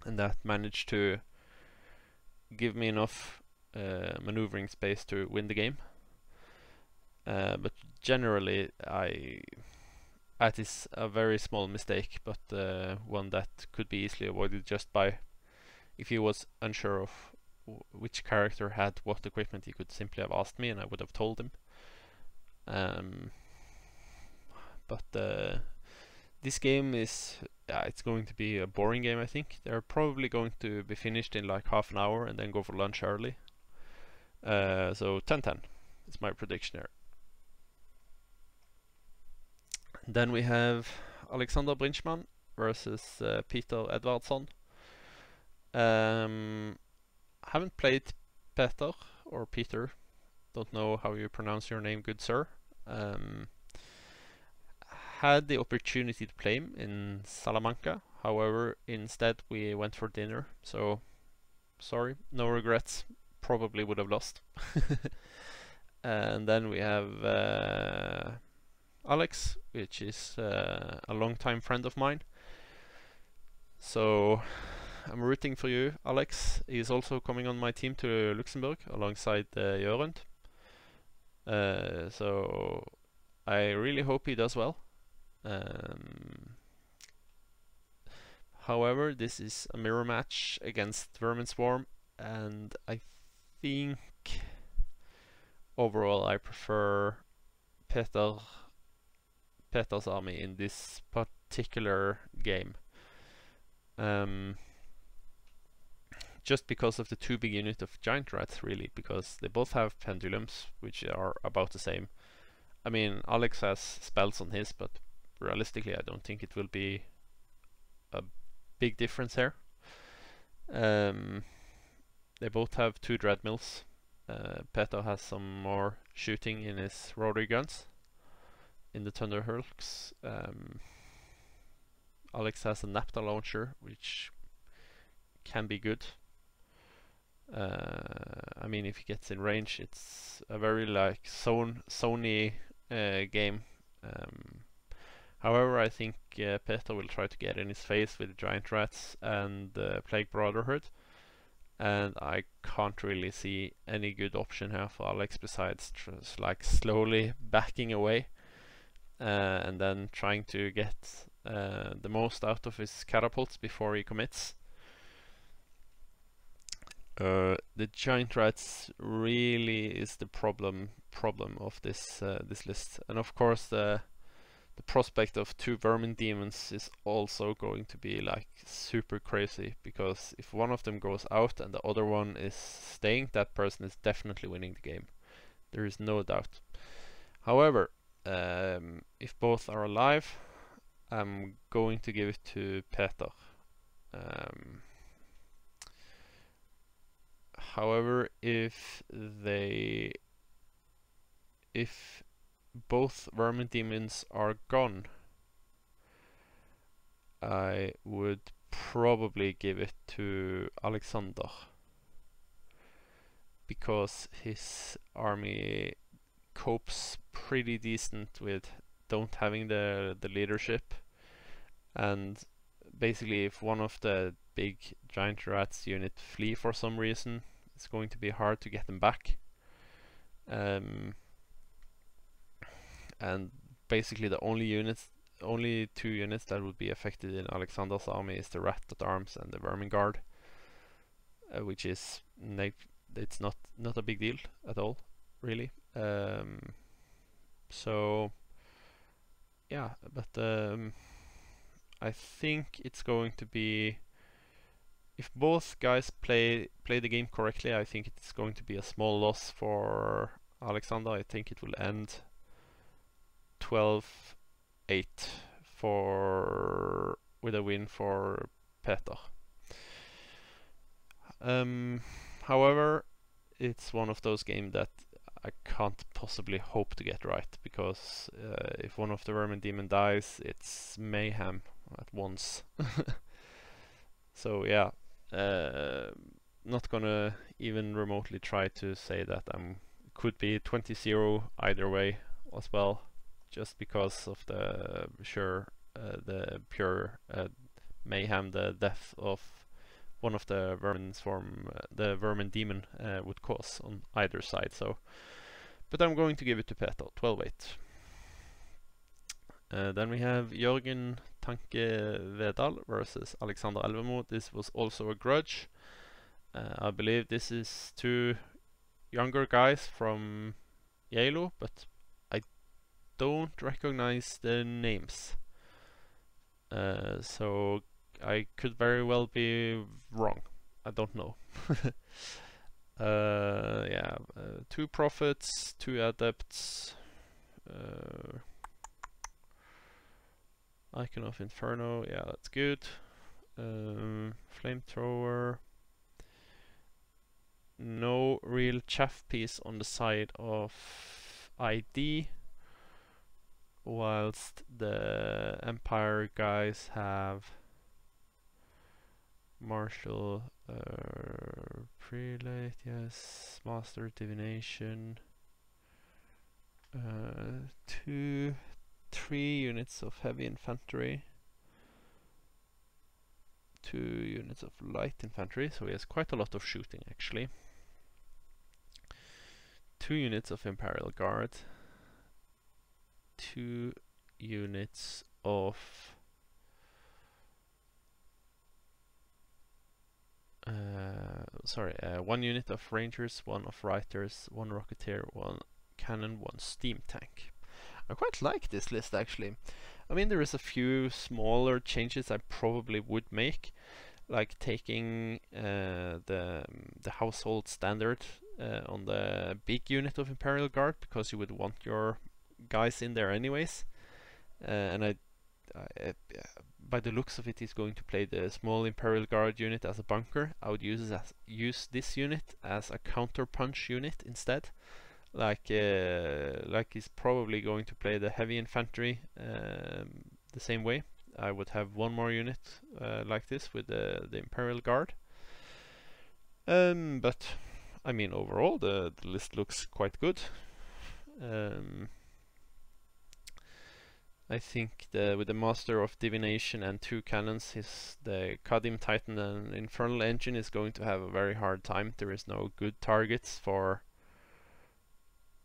and that managed to give me enough maneuvering space to win the game. But generally, that is a very small mistake, but one that could be easily avoided just by, if he was unsure of which character had what equipment, he could simply have asked me and I would have told him. But this game is, it's going to be a boring game, I think. They're probably going to be finished in like half an hour and then go for lunch early. So 10-10 is my prediction here. Then we have Alexander Brinchman versus Peter Edvardsson. Haven't played Peter or Peter. Don't know how you pronounce your name, good sir. Had the opportunity to play him in Salamanca. However, instead we went for dinner. So sorry, no regrets. Probably would have lost. And then we have Alex, which is a long-time friend of mine. So I'm rooting for you, Alex. He's also coming on my team to Luxembourg alongside Jørund. So I really hope he does well. However, this is a mirror match against Vermin Swarm, and I think overall I prefer Peter's army in this particular game. Just because of the 2 big unit of giant rats, really, because they both have pendulums, which are about the same. I mean, Alex has spells on his, but realistically I don't think it will be a big difference here. They both have 2 dreadmills. Peter has some more shooting in his rotary guns in the Thunderhulks. Alex has a Napta launcher, which can be good. I mean, if he gets in range, it's a very like Sony game. However, I think Peter will try to get in his face with the giant rats and Plague Brotherhood, and I can't really see any good option here for Alex besides just like slowly backing away and then trying to get the most out of his catapults before he commits. The giant rats really is the problem of this list, and of course the prospect of 2 vermin demons is also going to be like super crazy, because if one of them goes out and the other one is staying, that person is definitely winning the game. There is no doubt. However, if both are alive, I'm going to give it to Peter. However, if both vermin demons are gone, I would probably give it to Alexander, because his army copes pretty decent with don't having the leadership, and basically if one of the big giant rats unit flee for some reason, it's going to be hard to get them back. And basically the only two units that would be affected in Alexander's army is the rat at arms and the vermin guard, which is it's not a big deal at all, really. So yeah, but I think it's going to be, if both guys play the game correctly, I think it's going to be a small loss for Alexander. I think it will end 12-8 with a win for Peter. However, it's one of those games that I can't possibly hope to get right, because if one of the vermin demon dies, it's mayhem at once. So yeah, not gonna even remotely try to say that could be 20-0 either way as well, just because of the pure mayhem the death of one of the vermin swarm, the vermin demon, would cause on either side. So, but I'm going to give it to Peter, 12-8. Then we have Jørgen Tanke Vedal versus Alexander Elvemo. This was also a grudge. I believe this is two younger guys from Yalo, but I don't recognize the names. So I could very well be wrong. I don't know. Yeah, two prophets, two adepts. Icon of Inferno, yeah, that's good. Flamethrower. No real chaff piece on the side of ID, whilst the Empire guys have Martial, Prelate, yes, Master Divination, 3 units of heavy infantry, 2 units of light infantry, so he has quite a lot of shooting actually. 2 units of Imperial Guard, 2 units of 1 unit of Rangers, 1 of Reiters, 1 Rocketeer, 1 Cannon, 1 Steam Tank. I quite like this list actually. I mean, there is a few smaller changes I probably would make, like taking the household standard on the big unit of Imperial Guard, because you would want your guys in there anyways. And by the looks of it, he's going to play the small Imperial Guard unit as a bunker. I would use this unit as a counter punch unit instead. Like he's probably going to play the heavy infantry the same way. I would have 1 more unit like this with the Imperial Guard. But I mean, overall the list looks quite good. I think with the Master of Divination and 2 cannons, the Kadim Titan and Infernal Engine is going to have a very hard time. There is no good targets for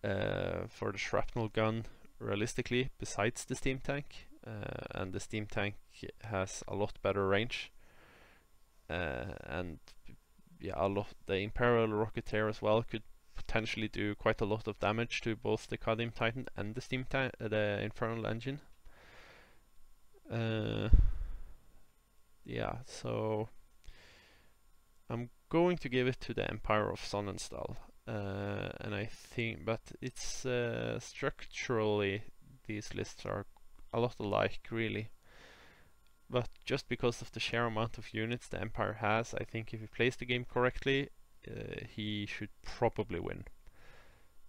the shrapnel gun realistically besides the Steam Tank, and the Steam Tank has a lot better range, and yeah, the Imperial Rocketeer as well could potentially do quite a lot of damage to both the Kadim Titan and the Steam Tank, the Infernal Engine. Yeah, so I'm going to give it to the Empire of Sonnenstahl. And I think, but it's structurally these lists are a lot alike really, but just because of the sheer amount of units the Empire has, I think if he plays the game correctly, he should probably win.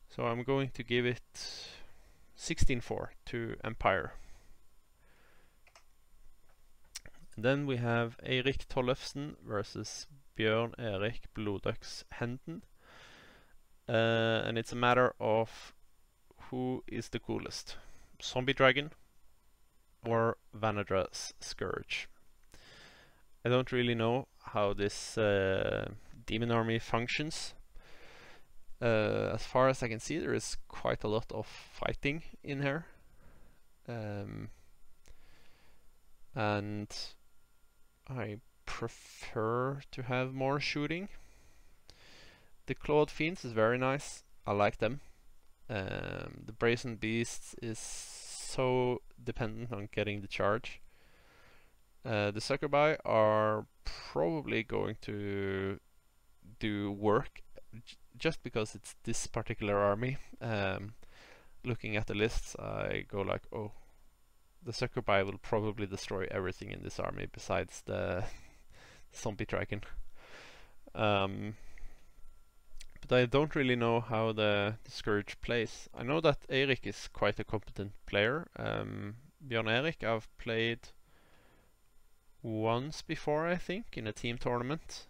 So I'm going to give it 16-4 to Empire. And then we have Eirik Tollefsen versus Bjørn Erik Blodøks Henden. And it's a matter of who is the coolest, Zombie Dragon or Vanadra's Scourge. I don't really know how this demon army functions. As far as I can see, there is quite a lot of fighting in here. And I prefer to have more shooting. The Clawed Fiends is very nice. I like them. The Brazen Beasts is so dependent on getting the charge. The Succubi are probably going to do work just because it's this particular army. Looking at the lists, I go like, oh, the Succubi will probably destroy everything in this army besides the zombie dragon. But I don't really know how the Scourge plays. I know that Eirik is quite a competent player. Bjørn Erik I've played once before, I think, in a team tournament.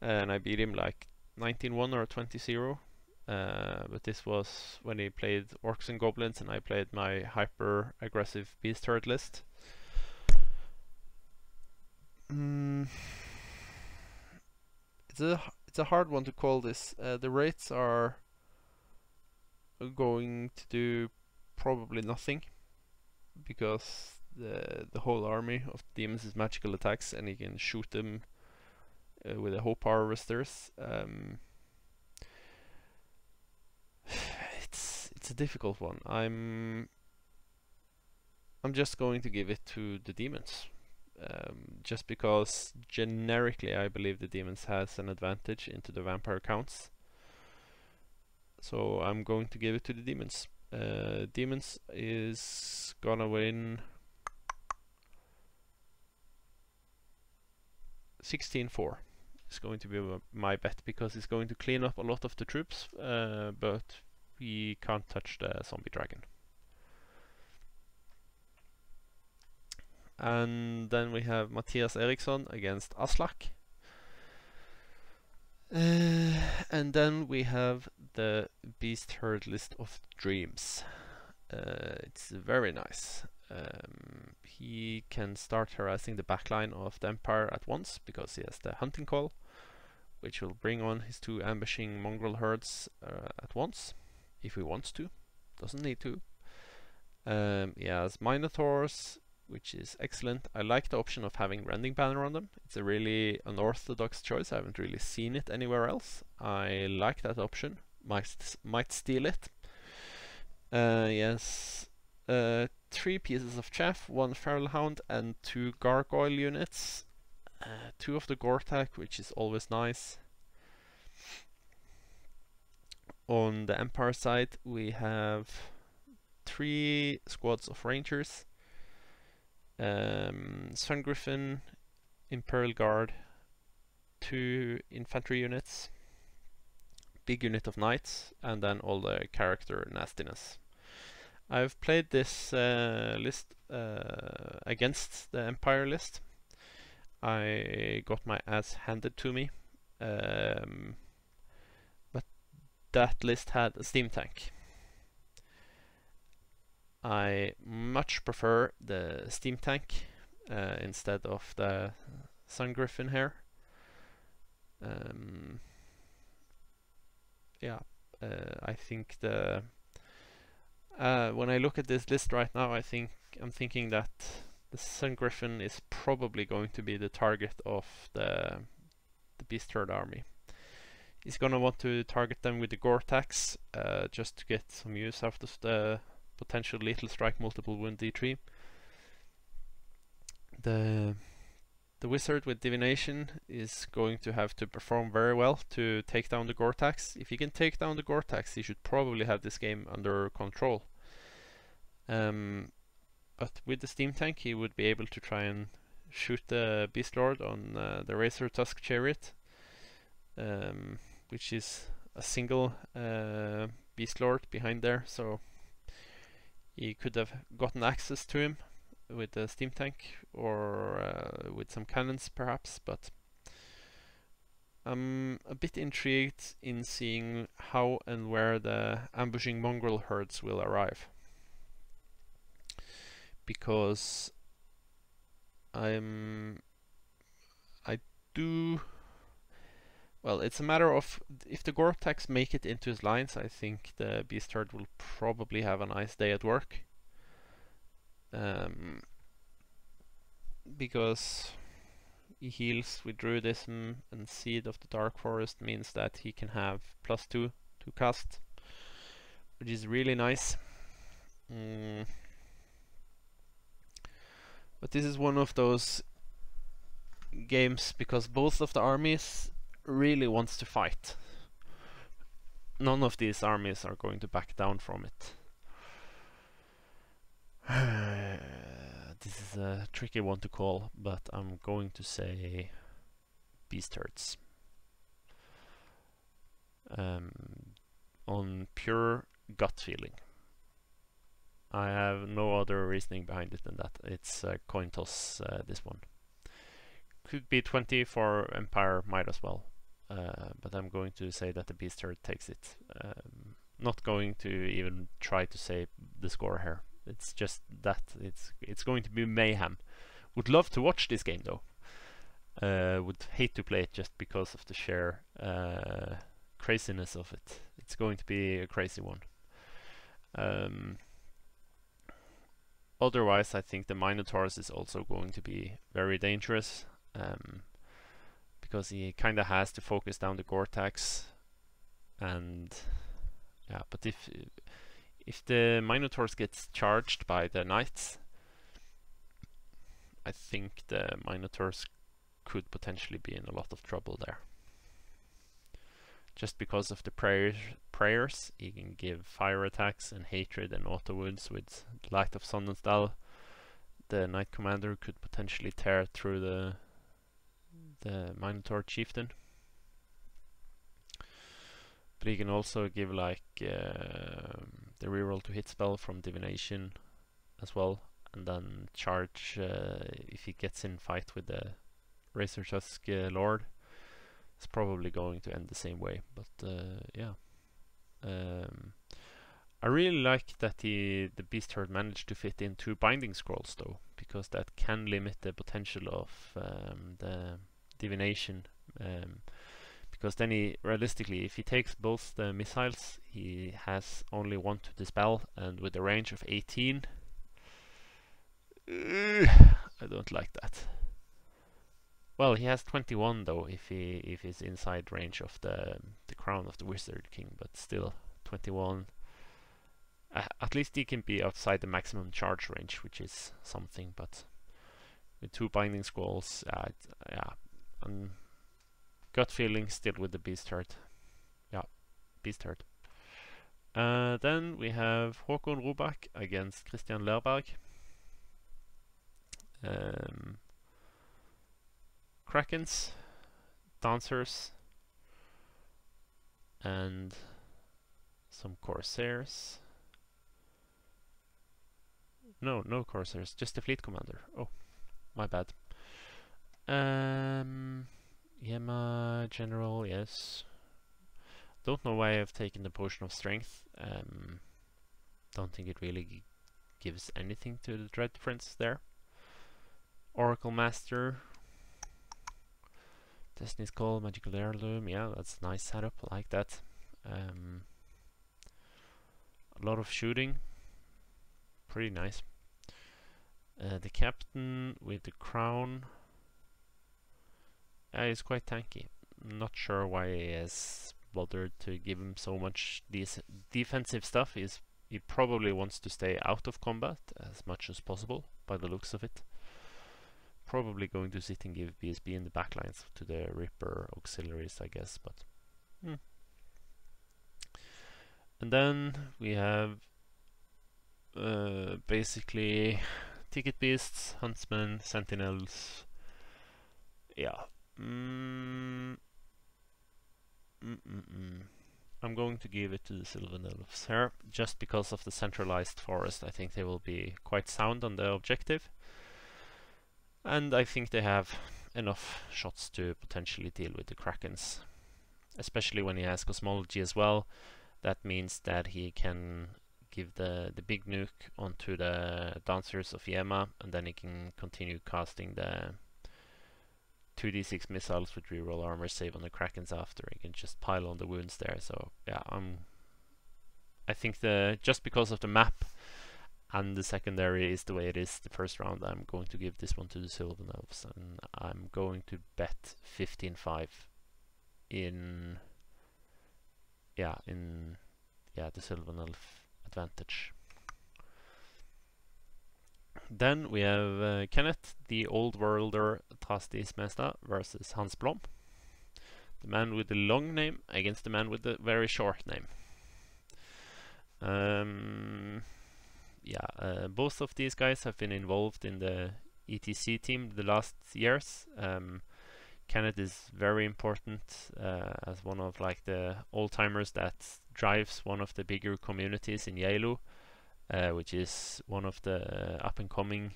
And I beat him like 19-1 or 20-0. But this was when he played Orcs and Goblins and I played my hyper aggressive Beast Herd list. It's a hard one to call this. The rates are going to do probably nothing because the whole army of demons is magical attacks and you can shoot them with the hope harvesters. It's a difficult one. I'm just going to give it to the demons. Just because generically I believe the demons has an advantage into the vampire counts. So I'm going to give it to the demons. Demons is gonna win 16-4. It's going to be my bet because it's going to clean up a lot of the troops, but we can't touch the zombie dragon. And then we have Mathias Eriksson against Aslak. And then we have the Beast Herd list of dreams. It's very nice. He can start harassing the backline of the Empire at once because he has the hunting call, which will bring on his 2 ambushing mongrel herds at once, if he wants to. Doesn't need to. He has Minotaurs, which is excellent. I like the option of having Rending Banner on them. It's a really unorthodox choice. I haven't really seen it anywhere else. I like that option. Might steal it. Yes, 3 pieces of chaff, 1 feral hound, and 2 gargoyle units. 2 of the Gortak, which is always nice. On the Empire side, we have 3 squads of rangers. Sun Griffin, Imperial Guard, 2 infantry units, big unit of knights, and then all the character nastiness. I've played this list against the Empire list. I got my ass handed to me, but that list had a steam tank. I much prefer the steam tank instead of the Sun Griffin here. I think the when I look at this list right now, I'm thinking that the Sun Griffin is probably going to be the target of the Beast Herd army. He's gonna want to target them with the Gore-Tax just to get some use out of the potential lethal strike multiple wound D3. The wizard with divination is going to have to perform very well to take down the Gore-Tax. If he can take down the Gore-Tax, he should probably have this game under control. But with the steam tank, he would be able to try and shoot the Beast Lord on the Razor Tusk Chariot, which is a single Beast Lord behind there, so he could have gotten access to him with the steam tank or with some cannons perhaps, but I'm a bit intrigued in seeing how and where the ambushing mongrel herds will arrive, because I'm do... Well, it's a matter of if the Gore-Tex make it into his lines, I think the Beast Herd will probably have a nice day at work. Because he heals with Druidism, and Seed of the Dark Forest means that he can have +2 to cast, which is really nice. But this is one of those games because both of the armies really wants to fight. None of these armies are going to back down from it. This is a tricky one to call, but I'm going to say Beast Herds. On pure gut feeling. I have no other reasoning behind it than that. It's a coin toss, this one. Could be 20 for Empire, might as well. But I'm going to say that the Beast Herd takes it. Not going to even try to say the score here. It's just that it's going to be mayhem. Would love to watch this game though. Would hate to play it just because of the sheer craziness of it. It's going to be a crazy one. Otherwise, I think the Minotaurs is also going to be very dangerous. Because he kind of has to focus down the Gore-Tex, and yeah. But if the Minotaurs gets charged by the Knights, I think the Minotaurs could potentially be in a lot of trouble there. Just because of the prayers, he can give fire attacks and hatred and auto wounds with Light of Sonnenstahl. The Knight Commander could potentially tear through the Minotaur Chieftain. But he can also give like the reroll to hit spell from Divination as well, and then charge if he gets in fight with the Razor Tusk Lord. It's probably going to end the same way, but yeah. I really like that the Beast Herd managed to fit in 2 Binding Scrolls though, because that can limit the potential of the Divination. Because then he, realistically, if he takes both the missiles, he has only 1 to dispel, and with a range of 18, I don't like that. Well, he has 21 though if he's inside range of the Crown of the Wizard King, but still 21. At least he can be outside the maximum charge range, which is something. But with 2 Binding Scrolls, yeah, gut feeling still with the Beast Herd. Yeah, Beast Herd. Then we have Håkon Robak against Christian Lerberg. Krakens, Dancers, and some Corsairs. No Corsairs, just the Fleet Commander. Oh, my bad. Yema General, yes. Don't know why I've taken the Potion of Strength. Don't think it really gives anything to the Dread Prince there. Oracle Master. Destiny's Call, Magical Heirloom, yeah, that's a nice setup, I like that. A lot of shooting, pretty nice. The Captain with the Crown, he's quite tanky. Not sure why he has bothered to give him so much defensive stuff. He probably wants to stay out of combat as much as possible, by the looks of it. Probably going to sit and give BSB in the backlines to the Ripper auxiliaries, I guess, but and then we have basically Ticket Beasts, Huntsmen, Sentinels. Yeah. I'm going to give it to the Sylvan Elves here, just because of the centralized forest. I think they will be quite sound on the objective. And I think they have enough shots to potentially deal with the Krakens. Especially when he has Cosmology as well. That means that he can give the big nuke onto the Dancers of Yema, and then he can continue casting the 2d6 missiles with reroll armor save on the Krakens after. You can just pile on the wounds there. So yeah, I think just because of the map and the secondary is the way it is the first round, I'm going to give this one to the Sylvan Elves, and I'm going to bet 15-5 in the Sylvan Elf advantage. Then we have Kenneth, the old worlder Trastis Mesta versus Hans Blom, the man with the long name against the man with the very short name. Both of these guys have been involved in the ETC team the last years. Kenneth is very important as one of like the old-timers that drives one of the bigger communities in Yalo, which is one of the up-and-coming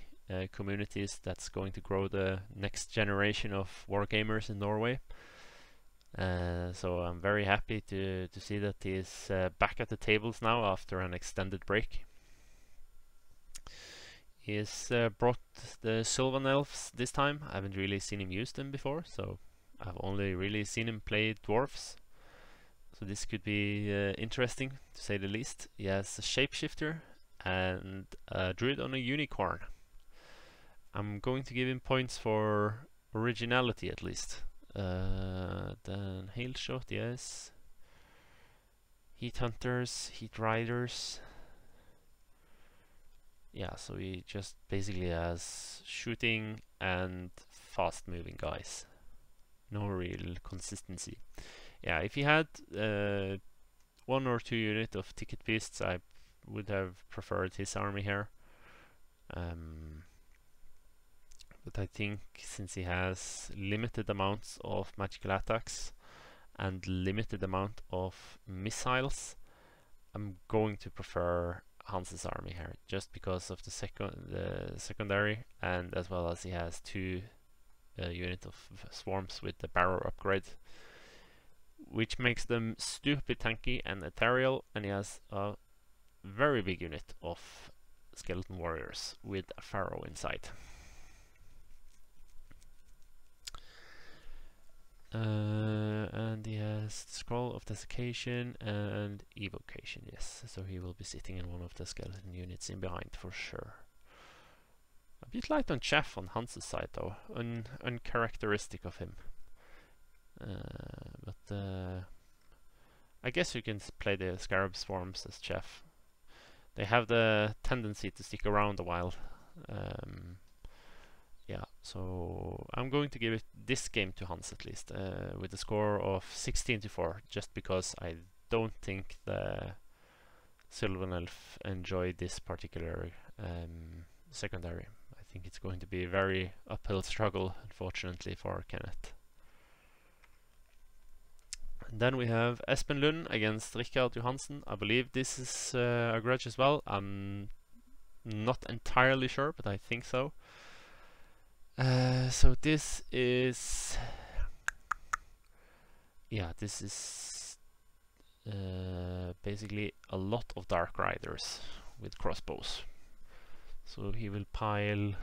communities that's going to grow the next generation of wargamers in Norway. So I'm very happy to see that he's back at the tables now after an extended break. He's brought the Sylvan Elves this time. I haven't really seen him use them before, so I've only really seen him play dwarves. So this could be interesting, to say the least. He has a shapeshifter and a druid on a unicorn. I'm going to give him points for originality at least. Then hail shot, yes. Heat hunters, heat riders. Yeah, so he just basically has shooting and fast moving guys. No real consistency. Yeah, if he had 1 or 2 units of ticket beasts, I would have preferred his army here. But I think since he has limited amounts of magical attacks and limited amount of missiles, I'm going to prefer Hans's army here, just because of the secondary, and as well as he has 2 units of swarms with the barrow upgrade, which makes them stupid tanky and ethereal, and he has a very big unit of skeleton warriors with a pharaoh inside. And he has Scroll of Desiccation and Evocation, yes. So he will be sitting in one of the skeleton units in behind for sure. A bit light on Chef on Hans's side though, uncharacteristic of him. But I guess you can play the Scarab Swarms as Chef. They have the tendency to stick around a while. Yeah, so I'm going to give this game to Hans at least, with a score of 16-4, just because I don't think the Sylvan Elf enjoyed this particular secondary. I think it's going to be a very uphill struggle, unfortunately, for Kenneth. And then we have Espen Lund against Rikard Johansen. I believe this is a grudge as well. I'm not entirely sure, but I think so. So this is basically a lot of Dark Riders with crossbows. So he will pile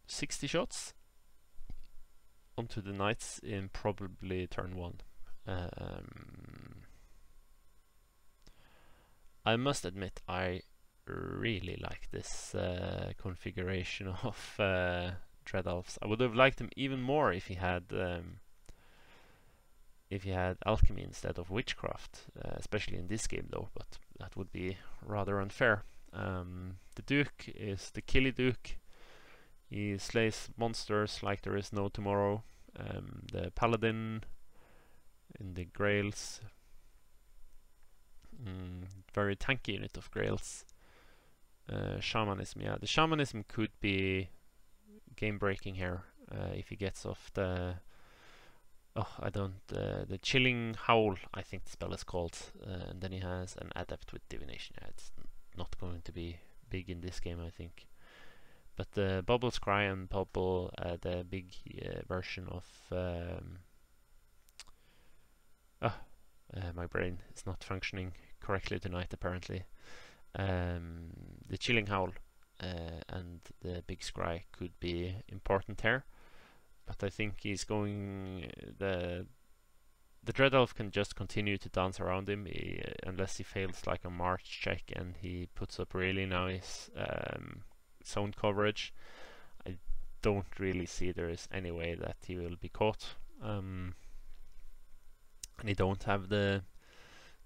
60 shots onto the knights in probably turn 1. I must admit I really like this configuration of Dread Elves. I would have liked him even more if he had alchemy instead of witchcraft, especially in this game though, but that would be rather unfair. The Duke is the Killy Duke. He slays monsters like there is no tomorrow. The Paladin in the Grails, very tanky unit of Grails. Shamanism, yeah, the Shamanism could be game breaking here if he gets off the the Chilling Howl, I think the spell is called, and then he has an Adept with Divination. Yeah, it's not going to be big in this game, I think. But the Bubble Scry and Bubble, the big version of my brain is not functioning correctly tonight apparently. The Chilling Howl and the Big Scry could be important here. but I think he's going the Dread Elf can just continue to dance around him unless he fails like a march check and he puts up really nice zone coverage. I don't really see there is any way that he will be caught. And he don't have the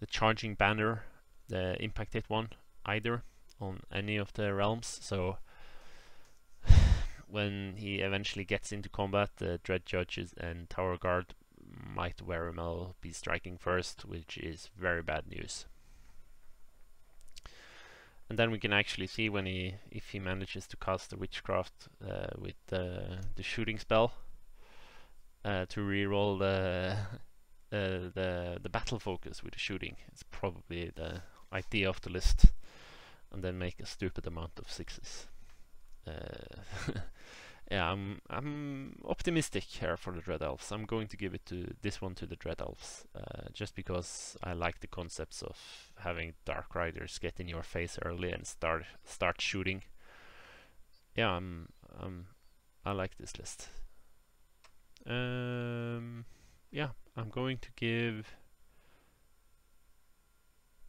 charging banner, the impact hit one, either on any of the realms, so when he eventually gets into combat, the Dread Judges and Tower Guard might very well be striking first, which is very bad news. And then we can actually see when if he manages to cast the Witchcraft with the shooting spell to reroll the battle focus with the shooting. It's probably the idea of the list, and then make a stupid amount of sixes. Yeah, I'm optimistic here for the Dread Elves. I'm going to give this one to the Dread Elves, just because I like the concepts of having Dark Riders get in your face early and start shooting. Yeah, I like this list. Yeah, I'm going to give.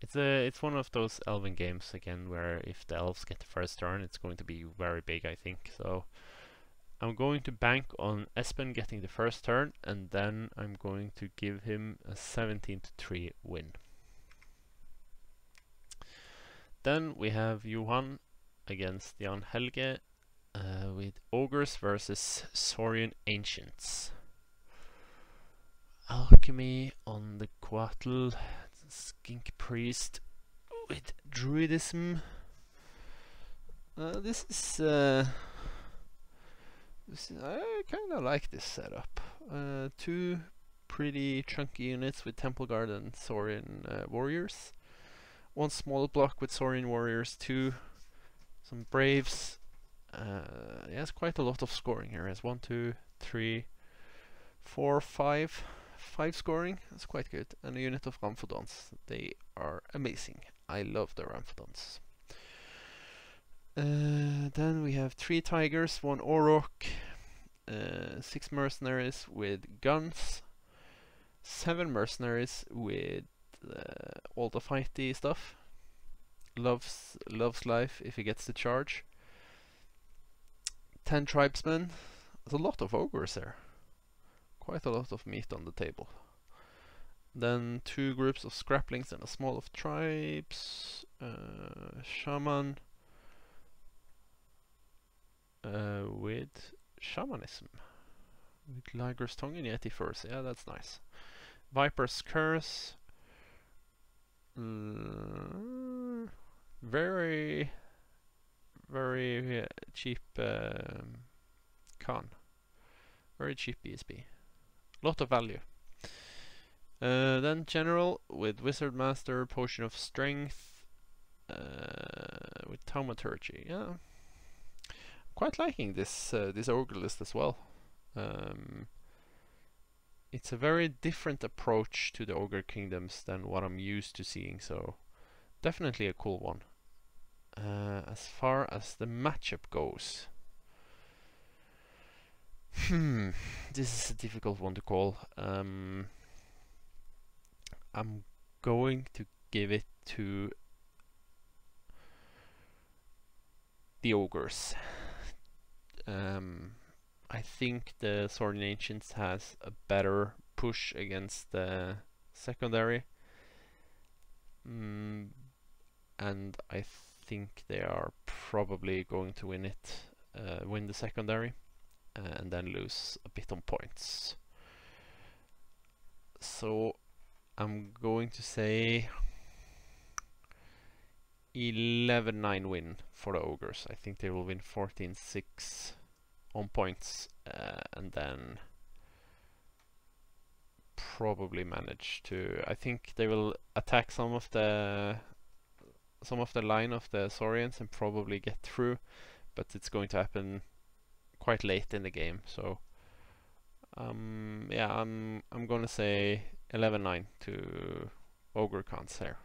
It's one of those Elven games again where if the elves get the first turn, it's going to be very big, I think. So I'm going to bank on Espen getting the first turn, and then I'm going to give him a 17-3 win. Then we have Johan against Jan Helge with Ogres versus Saurian Ancients. Alchemy on the Quattle, Skink Priest with Druidism. This is I kind of like this setup. Two pretty chunky units with Temple Guard and Saurian Warriors. One small block with Saurian Warriors, some Braves. He has quite a lot of scoring here. He has 1, 2, 3, 4, 5. 5 scoring, that's quite good. And a unit of Ramphadons. They are amazing. I love the Ramphadons. Then we have 3 Tigers, 1 Auroch, 6 Mercenaries with guns, 7 Mercenaries with all the fighty stuff. Loves life if he gets the charge. 10 Tribesmen. There's a lot of ogres there. Quite a lot of meat on the table. Then 2 groups of scraplings and a small of tribes. Shaman with shamanism. With Liger's Tongue and Yeti Furs. Yeah, that's nice. Viper's Curse. Very cheap Khan. Very cheap BSB. Lot of value. Then General with Wizard Master, Potion of Strength, with Thaumaturgy. Yeah, quite liking this ogre list as well. It's a very different approach to the ogre kingdoms than what I'm used to seeing, so definitely a cool one. As far as the matchup goes, this is a difficult one to call. I'm going to give it to the ogres. I think the Saurian Ancients has a better push against the secondary, and I think they are probably going to win the secondary, and then lose a bit on points. So I'm going to say 11-9 win for the ogres. I think they will win 14-6 on points, and then probably manage to. I think they will attack some of the line of the Saurians and probably get through, but it's going to happen quite late in the game. So yeah, I'm gonna say 11-9 to Ogre Khans here.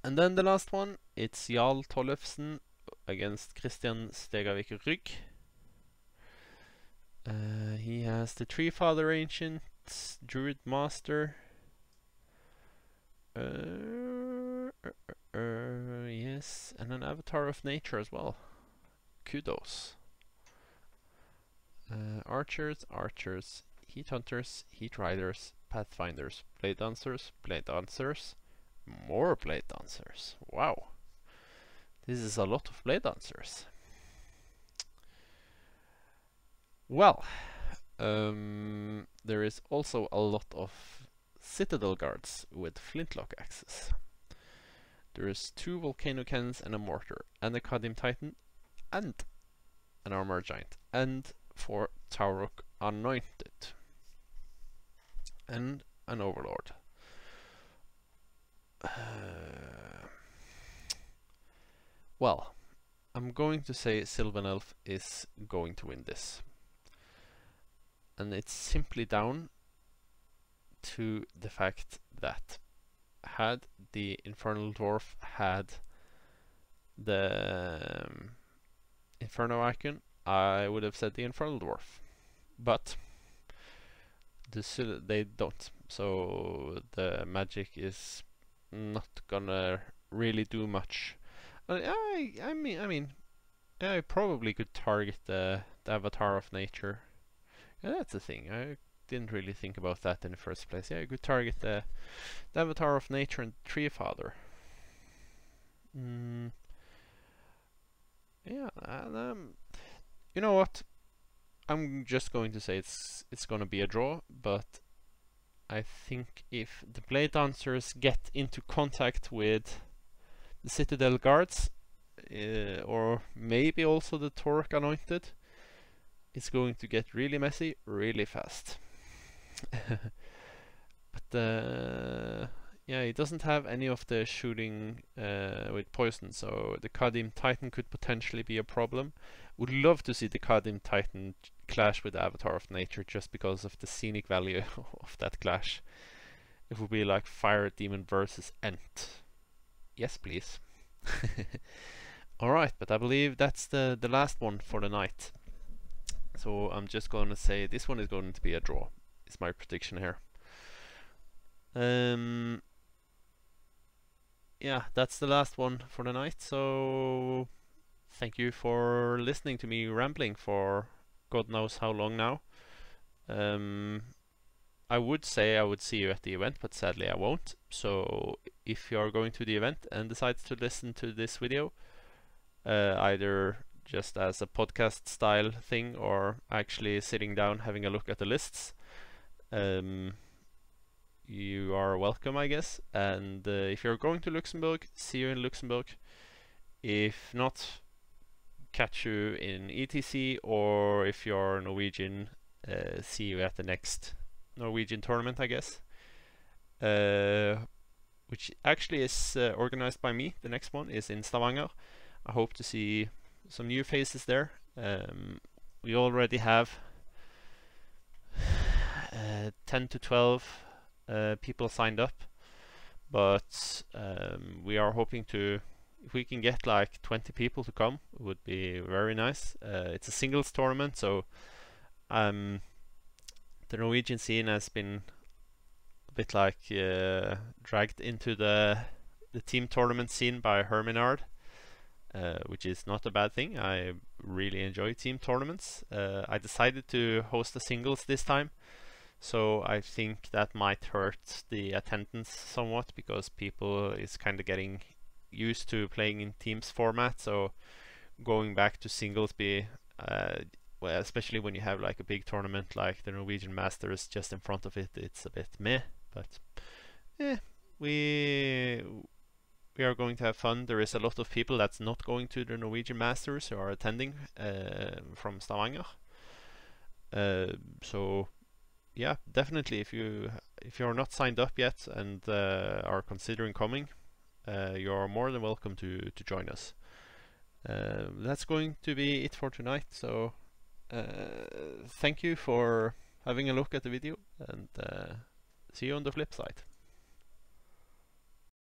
And then the last one, it's Jarl Tollefsen against Christian Stegavik Rygg. has the Tree Father Ancient, Druid Master. Yes, and an Avatar of Nature as well. Kudos. Archers, Archers, Heat Hunters, Heat Riders, Pathfinders, Blade Dancers, more Blade Dancers. Wow. This is a lot of Blade Dancers. Well, there is also a lot of Citadel Guards with flintlock axes. There is 2 Volcano Cannons and a Mortar, and a Kadim Titan, and an Armor Giant, and 4 Taurok Anointed, and an Overlord. Well, I'm going to say Sylvan Elf is going to win this. And it's simply down to the fact that had the Infernal Dwarf had the Inferno icon, I would have said the Infernal Dwarf. But they don't, so the magic is not gonna really do much. I mean, I probably could target the Avatar of Nature. Yeah, that's the thing. I didn't really think about that in the first place. Yeah, you could target the Avatar of Nature and Tree Father. Yeah, and you know what? I'm just going to say it's gonna be a draw, but I think if the Blade Dancers get into contact with the Citadel Guards, or maybe also the Taurok Anointed, it's going to get really messy really fast. But yeah, it doesn't have any of the shooting with poison, so the Kadim Titan could potentially be a problem. Would love to see the Kadim Titan clash with the Avatar of Nature just because of the scenic value of that clash. It would be like Fire Demon versus Ent. Yes, please. Alright, but I believe that's the last one for the night. So I'm just going to say this one is going to be a draw. It's my prediction here. Yeah, that's the last one for the night. So thank you for listening to me rambling for God knows how long now. I would say I would see you at the event, but sadly I won't. So if you are going to the event and decide to listen to this video, either just as a podcast style thing or actually sitting down having a look at the lists, you are welcome, I guess. And if you're going to Luxembourg, see you in Luxembourg. If not, catch you in ETC, or if you're Norwegian, see you at the next Norwegian tournament, I guess, which actually is organized by me. The next one is in Stavanger. I hope to see some new faces there. We already have 10 to 12 people signed up, but we are hoping to, if we can get like 20 people to come, it would be very nice. It's a singles tournament, so the Norwegian scene has been a bit like dragged into the team tournament scene by Herminard, which is not a bad thing. I really enjoy team tournaments. I decided to host the singles this time, so I think that might hurt the attendance somewhat, because people is kind of getting used to playing in teams format. So going back to singles well, especially when you have like a big tournament like the Norwegian Masters just in front of it, it's a bit meh. But yeah, we are going to have fun. There is a lot of people that's not going to the Norwegian Masters who are attending from Stavanger. So yeah, definitely if you're not signed up yet and are considering coming, you're more than welcome to join us. That's going to be it for tonight. So thank you for having a look at the video, and see you on the flip side.